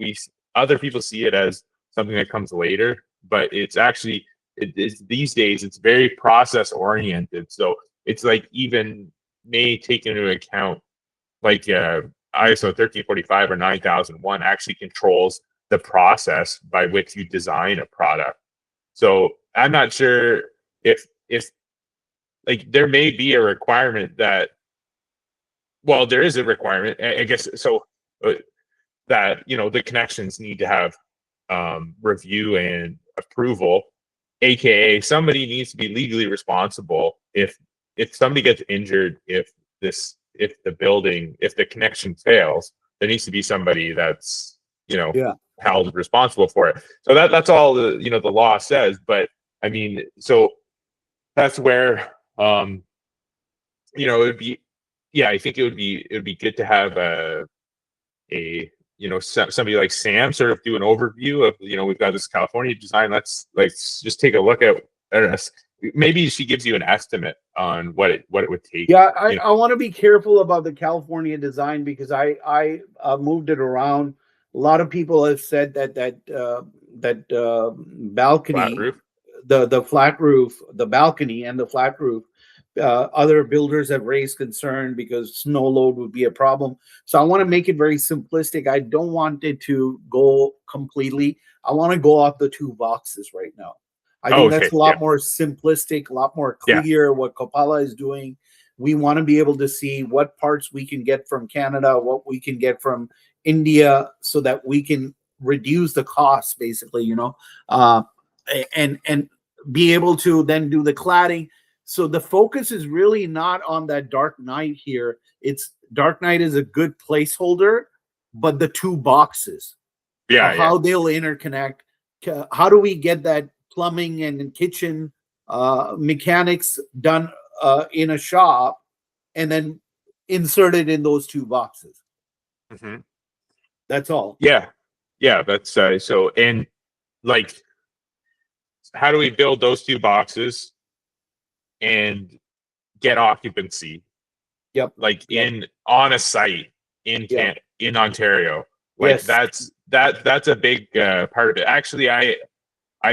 other people see it as something that comes later, but it's actually, these days it's very process oriented. So it's like, even may take into account, like ISO 1345 or 9001 actually controls the process by which you design a product. So I'm not sure if like there may be a requirement that, well, there is a requirement, I guess, so that the connections need to have review and approval, aka somebody needs to be legally responsible if somebody gets injured, if the connection fails. There needs to be somebody that's held responsible for it. So that's all the law says. But I mean, so that's where it would be, I think it would be good to have somebody like Sam sort of do an overview of, we've got this California design. Let's just take a look at it. Maybe she gives you an estimate on what it would take. Yeah, I want to be careful about the California design, because I moved it around. A lot of people have said that balcony, Flat roof. the flat roof, the balcony and the flat roof, other builders have raised concern because snow load would be a problem. So I want to make it very simplistic. I don't want it to go completely. I want to go off the 2 boxes right now. I think that's a lot more simplistic, a lot more clear what Koppalla is doing. We want to be able to see what parts we can get from Canada, what we can get from India, so that we can reduce the costs, basically, and be able to then do the cladding. So the focus is really not on that Dark Knight here. It's Dark Knight is a good placeholder, but the two boxes, Yeah, how they'll interconnect. How do we get that plumbing and kitchen mechanics done in a shop and then insert it in those two boxes? hmm That's all. yeah. That's so, and like, how do we build those two boxes and get occupancy? Yep. Like on a site in Yep. in Ontario. Like Yes. that's a big part of it. Actually, I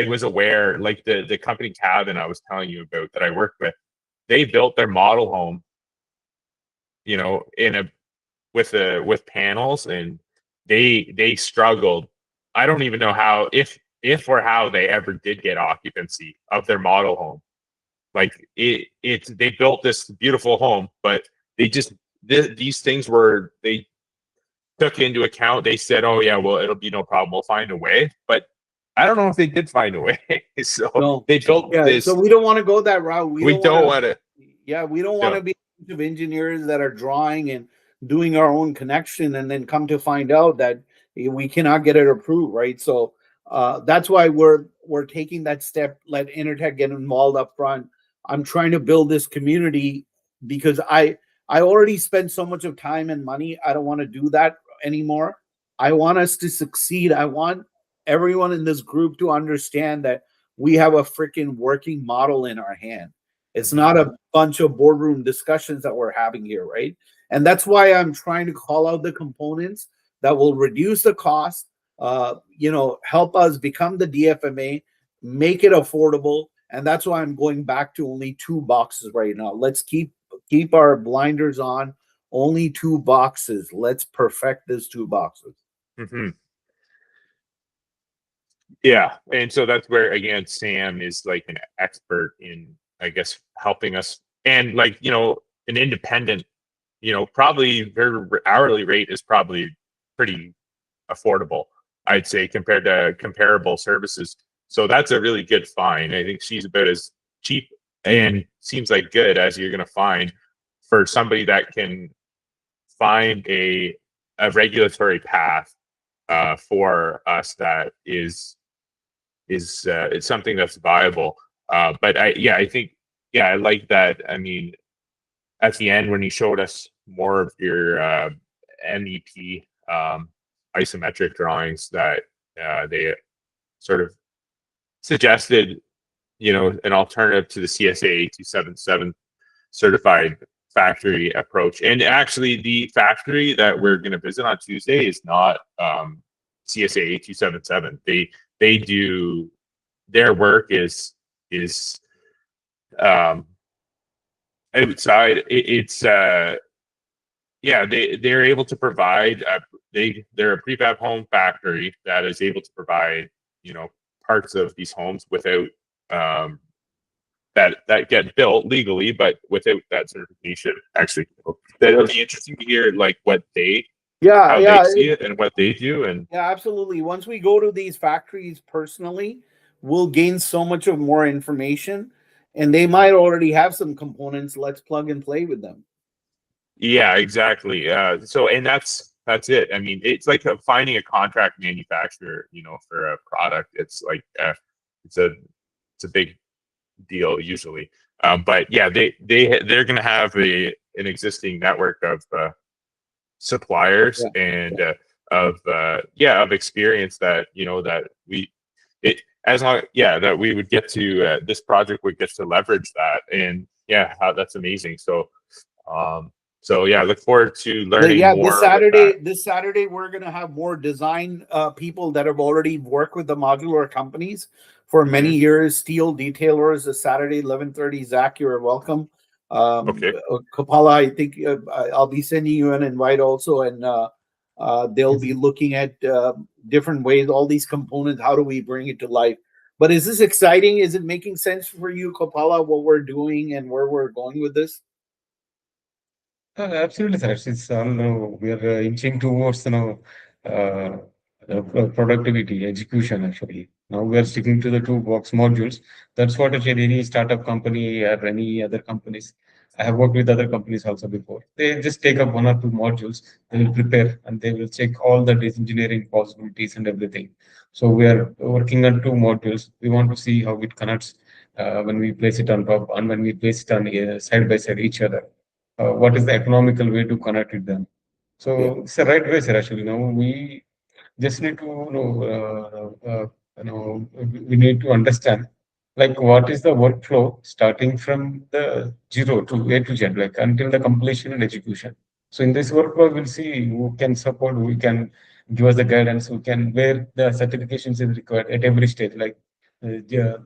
was aware, like the company Cabin I was telling you about that I worked with, they built their model home, in a with panels, and they struggled. I don't even know how, if or how they ever did get occupancy of their model home. Like they built this beautiful home, but they just these things were they took into account. They said, "Oh yeah, well it'll be no problem. We'll find a way." But I don't know if they did find a way. So No. they built this. So we don't want to go that route. We don't want to. Yeah, we don't want to be a bunch of engineers that are drawing and doing our own connection and then come to find out that we cannot get it approved, right? So that's why we're taking that step. Let Intertech get involved up front. I'm trying to build this community because I already spent so much of time and money. I don't want to do that anymore. I want us to succeed. I want everyone in this group to understand that we have a freaking working model in our hand. It's not a bunch of boardroom discussions that we're having here, right? And that's why I'm trying to call out the components that will reduce the cost, help us become the DFMA, make it affordable. And that's why I'm going back to only two boxes right now. Let's keep our blinders on. Only two boxes. Let's perfect these two boxes. Mm-hmm. Yeah, and so that's where, again, Sam is like an expert in, I guess, helping us, and like, an independent, probably their hourly rate is probably pretty affordable, I'd say, compared to comparable services. So that's a really good find. I think she's about as cheap and seems like good as you're going to find for somebody that can find a regulatory path for us that is it's something that's viable. But I think, I like that. I mean, at the end when you showed us more of your MEP isometric drawings, that they sort of suggested, an alternative to the CSA 8277 certified factory approach. And actually, the factory that we're going to visit on Tuesday is not CSA 8277. They do, their work is outside. They're able to provide they're a prefab home factory that is able to provide parts of these homes without that get built legally, but without that certification. Actually, that'll be interesting to hear, like, what they they see it and what they do. And yeah, absolutely. Once we go to these factories personally, we'll gain so much of more information, and they might already have some components. Let's plug and play with them. Yeah, exactly. So, and that's it. I mean, it's like finding a contract manufacturer, for a product. It's like it's a big deal usually. But yeah, they're going to have an existing network of suppliers and of experience that that that we would get to this project would get to leverage that. And that's amazing. So I look forward to learning more. This Saturday we're gonna have more design people that have already worked with the modular companies for many years. Steel detailers. This Saturday, 11:30. Zach, you're welcome. Okay. Koppalla, I think I'll be sending you an invite also, and they'll be looking at different ways, all these components. How do we bring it to life? But is this exciting? Is it making sense for you, Koppalla, what we're doing and where we're going with this? Absolutely, sir. It's we are inching towards productivity, execution, actually. Now we are sticking to the two box modules. That's what actually any startup company or any other companies. I have worked with other companies also before. They just take up one or two modules, they will prepare and they will check all the engineering possibilities and everything. So we are working on two modules. We want to see how it connects when we place it on top and when we place it on side by side each other. What is the economical way to connect it then? Yeah. So it's the right way, sir. Actually, we just need to we need to understand like what is the workflow starting from the zero to A to Z, like until the completion and execution. So in this workflow, we'll see who can support, who can give us the guidance, who can where the certifications is required at every stage, like the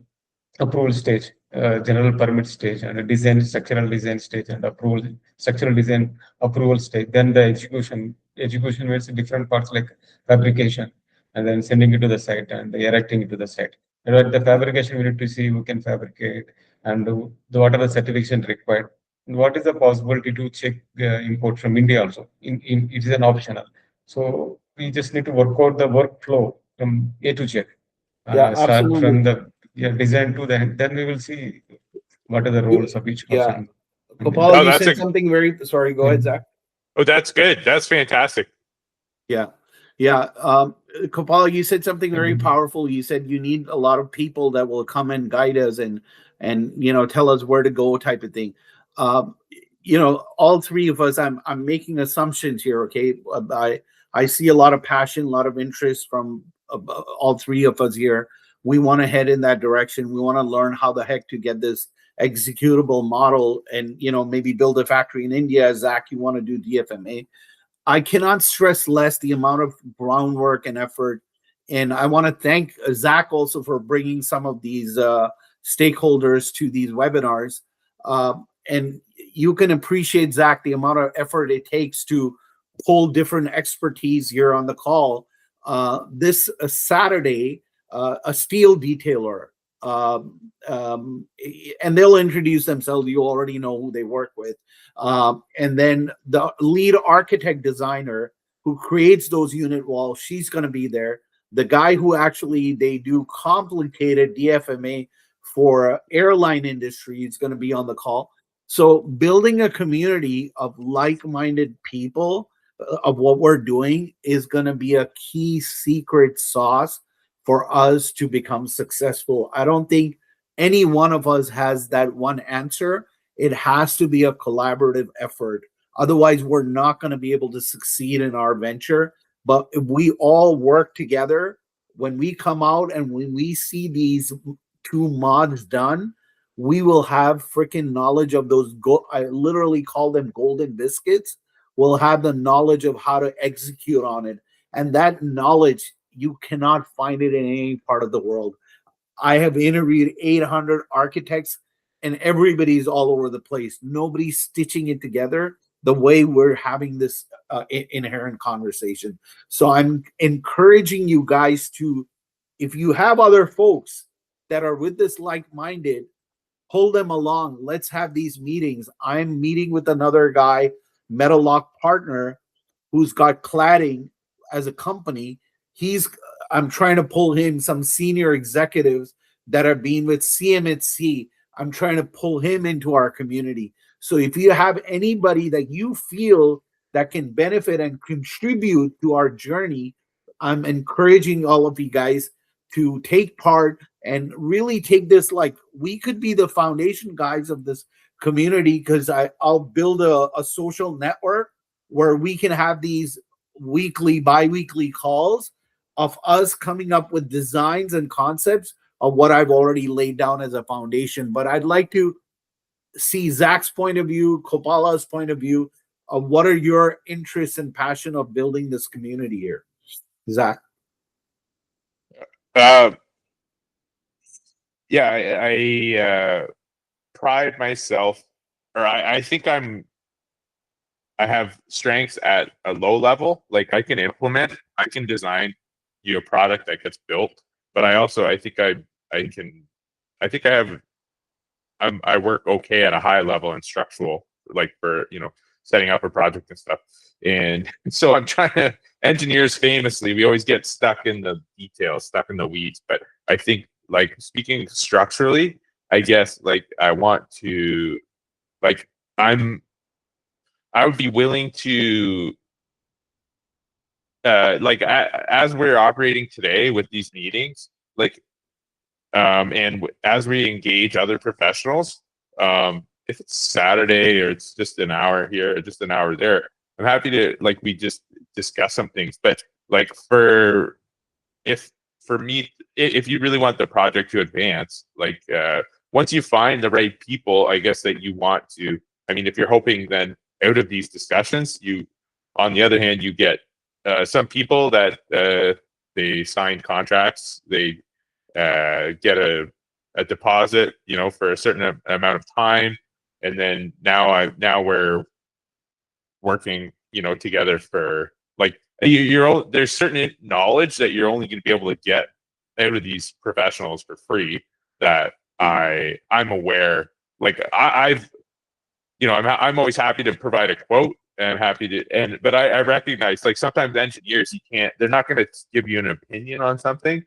approval stage, general permit stage, and a design, structural design stage, and approval, structural design approval stage. Then the execution, execution means different parts like fabrication, and then sending it to the site and erecting it to the site. And at the fabrication, we need to see who can fabricate and what are the certifications required. And what is the possibility to check import from India also? It is an optional. So we just need to work out the workflow from A to Z. Yeah, Start absolutely. from the design to the end. Then we will see what are the roles of each Yeah. person. Koppalla, No, you that's said a something very, sorry, go ahead, Zach. oh, that's good. That's fantastic. Yeah. Yeah. Koppalla, you said something very Mhm. powerful. You said you need a lot of people that will come and guide us and tell us where to go type of thing. Um, all three of us, I'm making assumptions here, okay? I see a lot of passion, a lot of interest from all three of us here. We want to head in that direction. We want to learn how the heck to get this executable model and maybe build a factory in India. Zach, you want to do DFMA. I cannot stress less the amount of groundwork and effort. And I want to thank Zach also for bringing some of these stakeholders to these webinars. And you can appreciate, Zach, the amount of effort it takes to pull different expertise here on the call. This Saturday, a steel detailer, um, and they'll introduce themselves. You already know who they work with. And then the lead architect designer who creates those unit walls, she's going to be there. The guy who actually they do complicated DFMA for airline industry is going to be on the call. So building a community of like-minded people of what we're doing is going to be a key secret sauce for us to become successful. I don't think any one of us has that one answer. It has to be a collaborative effort. Otherwise, we're not going to be able to succeed in our venture. But if we all work together, when we come out and when we see these two mods done, we will have freaking knowledge of those. I literally call them golden biscuits. We'll have the knowledge of how to execute on it. And that knowledge, you cannot find it in any part of the world. I have interviewed 800 architects and everybody's all over the place. Nobody's stitching it together the way we're having this inherent conversation. So I'm encouraging you guys to, if you have other folks that are with this like-minded, pull them along. Let's have these meetings. I'm meeting with another guy, Metallock partner, who's got cladding as a company. I'm trying to pull him some senior executives that are being with CMHC. I'm trying to pull him into our community. So if you have anybody that you feel that can benefit and contribute to our journey, I'm encouraging all of you guys to take part and really take this like we could be the foundation guys of this community, because I'll build a social network where we can have these weekly, bi-weekly calls of us coming up with designs and concepts of what I've already laid down as a foundation. But I'd like to see Zach's point of view, Koppalla's point of view of what are your interests and passion of building this community here. Zach. Yeah, I pride myself, or I think I have strengths at a low level. Like I can implement, I can design a product that gets built, but I think I work okay at a high level and structural, like for setting up a project and stuff. And so I'm trying to, engineers famously, we always get stuck in the details, stuck in the weeds, but I think, like, speaking structurally, I guess, like, I want to, like, I would be willing to, like, as we're operating today with these meetings, like, and as we engage other professionals, if it's Saturday or it's just an hour here or just an hour there, I'm happy to, like, we just discuss some things. But like, for me, if you really want the project to advance, like, once you find the right people, I guess, that you want to, I mean, if you're hoping then out of these discussions, you, on the other hand, you get some people that they signed contracts, they get a deposit, you know, for a certain amount of time, and then now we're working, you know, together for, like, there's certain knowledge that you're only going to be able to get out of these professionals for free, that I'm aware, like, I've, you know, I'm always happy to provide a quote, and I'm happy to, but I recognize, like, sometimes engineers, they're not going to give you an opinion on something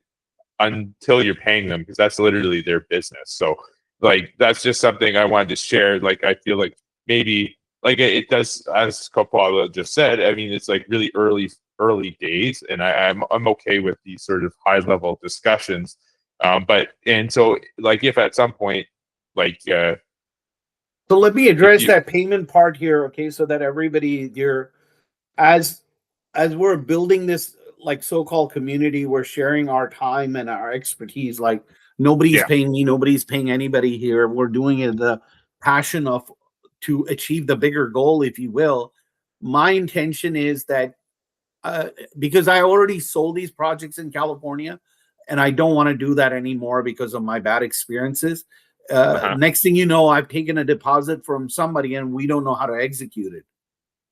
until you're paying them, because that's literally their business. So, like, that's just something I wanted to share. Like, I feel like maybe, like, it does, as Koppalla just said, I mean, it's like really early days, and I'm okay with these sort of high level discussions. But, and so, like, if at some point, like, so let me address that payment part here, okay? So that everybody here, as we're building this, like, so-called community, we're sharing our time and our expertise. Like, nobody's paying me, nobody's paying anybody here. We're doing it the passion of, to achieve the bigger goal, if you will. My intention is that, because I already sold these projects in California, and I don't want to do that anymore because of my bad experiences. Next thing you know, I've taken a deposit from somebody and we don't know how to execute it.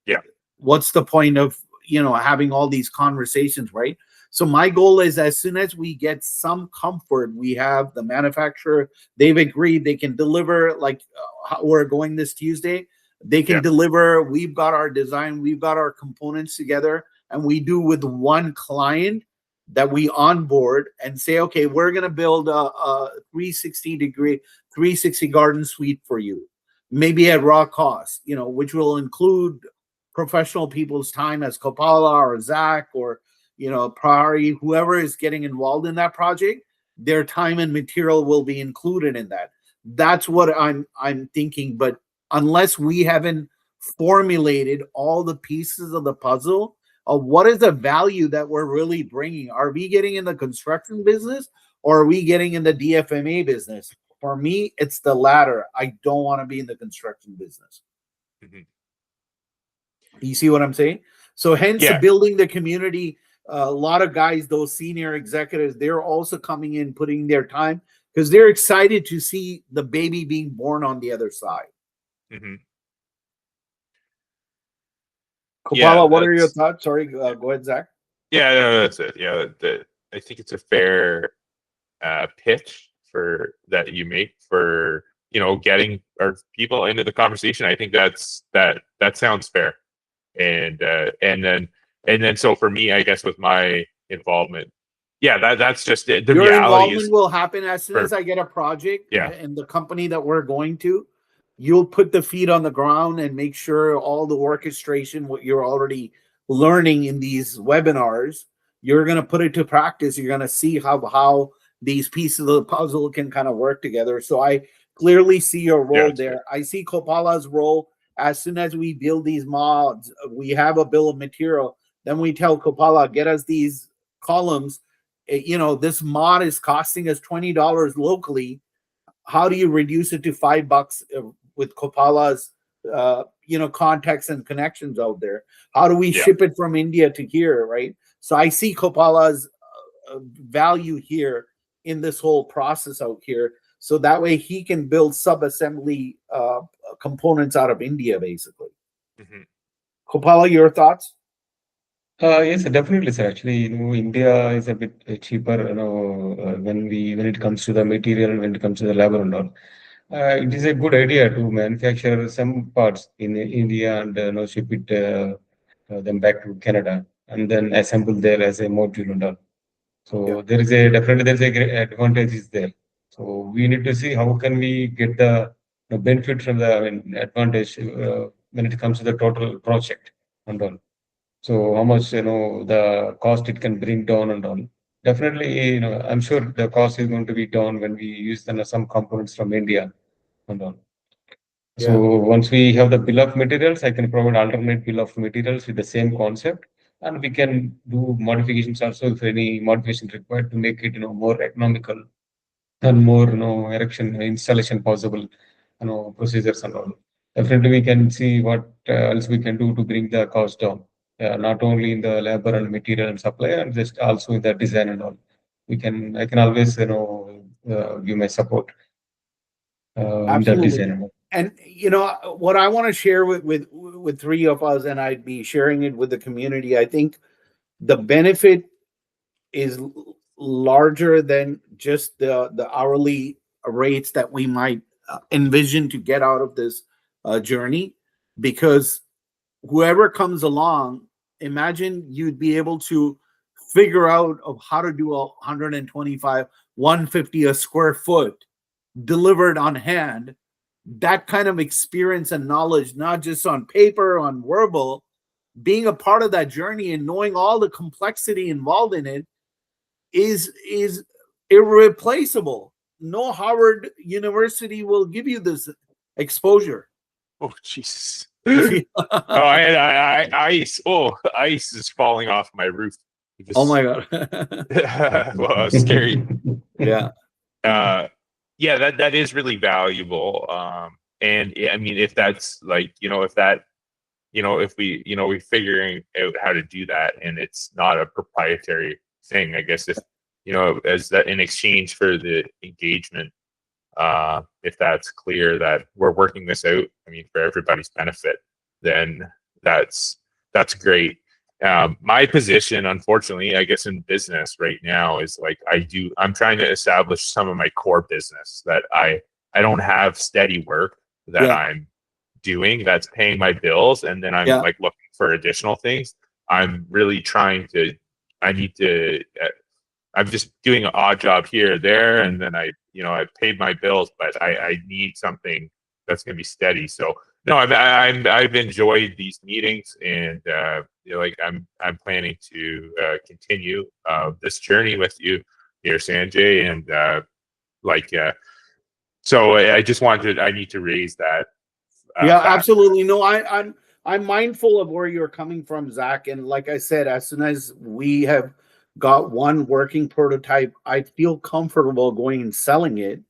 Yeah. What's the point of, you know, having all these conversations, right? So my goal is, as soon as we get some comfort, we have the manufacturer, they've agreed they can deliver, like, we're going this Tuesday, they can deliver, we've got our design, we've got our components together, and we do with one client that we onboard and say, okay, we're going to build a 360 garden suite for you, maybe at raw cost, you know, which will include professional people's time, as Koppalla or Zach or, you know, Priori, whoever is getting involved in that project, their time and material will be included in that. That's what I'm thinking. But unless we haven't formulated all the pieces of the puzzle of what is the value that we're really bringing, are we getting in the construction business or are we getting in the DFMA business? For me, it's the latter. I don't want to be in the construction business. You see what I'm saying? So hence building the community, a lot of guys, those senior executives, they're also coming in, putting their time, because they're excited to see the baby being born on the other side. Koppalla, what are your thoughts? Sorry, go ahead, Zach. Yeah, no, that's it. Yeah, I think it's a fair pitch for that you make for, you know, getting our people into the conversation. I think that sounds fair. And then so for me, I guess, with my involvement, that's just it. The Your reality involvement will happen as soon as I get a project in the company that we're going to. You'll put the feet on the ground and make sure all the orchestration, what you're already learning in these webinars, you're going to put it to practice. You're going to see how these pieces of the puzzle can kind of work together. So I clearly see your role there. I see Koppalla's role. As soon as we build these mods, we have a bill of material, then we tell Koppalla, get us these columns. You know, this mod is costing us $20 locally. How do you reduce it to $5 with Koppalla's, you know, contacts and connections out there? How do we ship it from India to here, right? So I see Koppalla's value here in this whole process out here. So that way he can build sub-assembly components out of India, basically. Koppalla, your thoughts? Yes, definitely, sir. Actually, you know, India is a bit cheaper, you know, when it comes to the material, when it comes to the labor and all. It is a good idea to manufacture some parts in India and, you know, ship it them back to Canada and then assemble there as a module and all. So there is a definitely there's a great advantage is there. So we need to see how can we get the benefit from the advantage when it comes to the total project and all. So how much the cost it can bring down and all. Definitely, I'm sure the cost is going to be down when we use some components from India and all. So once we have the bill of materials, I can provide alternate bill of materials with the same concept, and we can do modifications also if any modification required to make it more economical and more erection installation possible, procedures and all. Definitely, we can see what else we can do to bring the cost down. Not only in the labor and material and supply, and just also in the design and all. I can always give my support in the Absolutely. design and all. And what I want to share with three of us, and I'd be sharing it with the community. I think the benefit is larger than just the hourly rates that we might envision to get out of this journey, because whoever comes along, imagine you'd be able to figure out of how to do 125, 150 a square foot delivered on hand. That kind of experience and knowledge, not just on paper, on verbal, being a part of that journey and knowing all the complexity involved in it is irreplaceable. No Harvard University will give you this exposure. Oh, Jesus. Oh, I had ice. Oh, ice is falling off my roof. Oh my God. Well, scary. Yeah. Yeah, that is really valuable. And I mean, if that's like, if we're figuring out how to do that and it's not a proprietary thing, I guess if, as that in exchange for the engagement, if that's clear that we're working this out, I mean, for everybody's benefit, then that's great. My position, unfortunately, I guess in business right now is like I'm trying to establish some of my core business that I don't have steady work that I'm doing that's paying my bills, and then I'm like looking for additional things. I'm really trying to. I'm just doing an odd job here or there, and then I paid my bills, but I need something that's going to be steady. So no, I've enjoyed these meetings, and I'm planning to continue this journey with you here, Sanjay, and so I need to raise that. Absolutely. No, I'm mindful of where you're coming from, Zach, and like I said, as soon as we have got one working prototype, I feel comfortable going and selling it.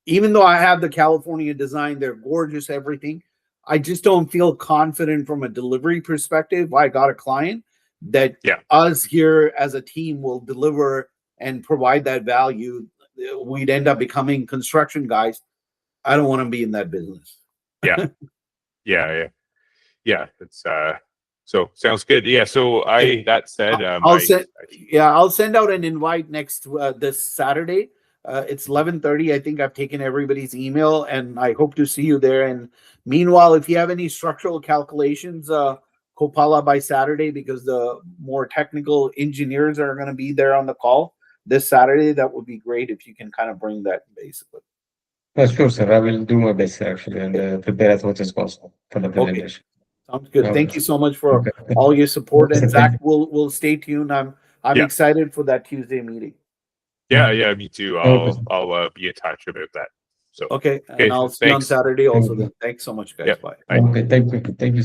Even though I have the California design, they're gorgeous, everything. I just don't feel confident from a delivery perspective. I got a client that us here as a team will deliver and provide that value. We'd end up becoming construction guys. I don't want to be in that business. Yeah. It's so sounds good. Yeah. So that said, I'll send out an invite next this Saturday. It's 11:30. I think I've taken everybody's email, and I hope to see you there. And meanwhile, if you have any structural calculations, Koppalla by Saturday, because the more technical engineers are going to be there on the call this Saturday, that would be great if you can kind of bring that basically. Sure, sir. I will do my best actually and prepare as much as possible for the presentation. Sounds good. Thank you so much for all your support. And Zach, we'll stay tuned. I'm excited for that Tuesday meeting. Yeah, me too. I'll be in touch about that. So and I'll see you on Saturday also. Then thanks so much, guys. Bye. Okay, thank you.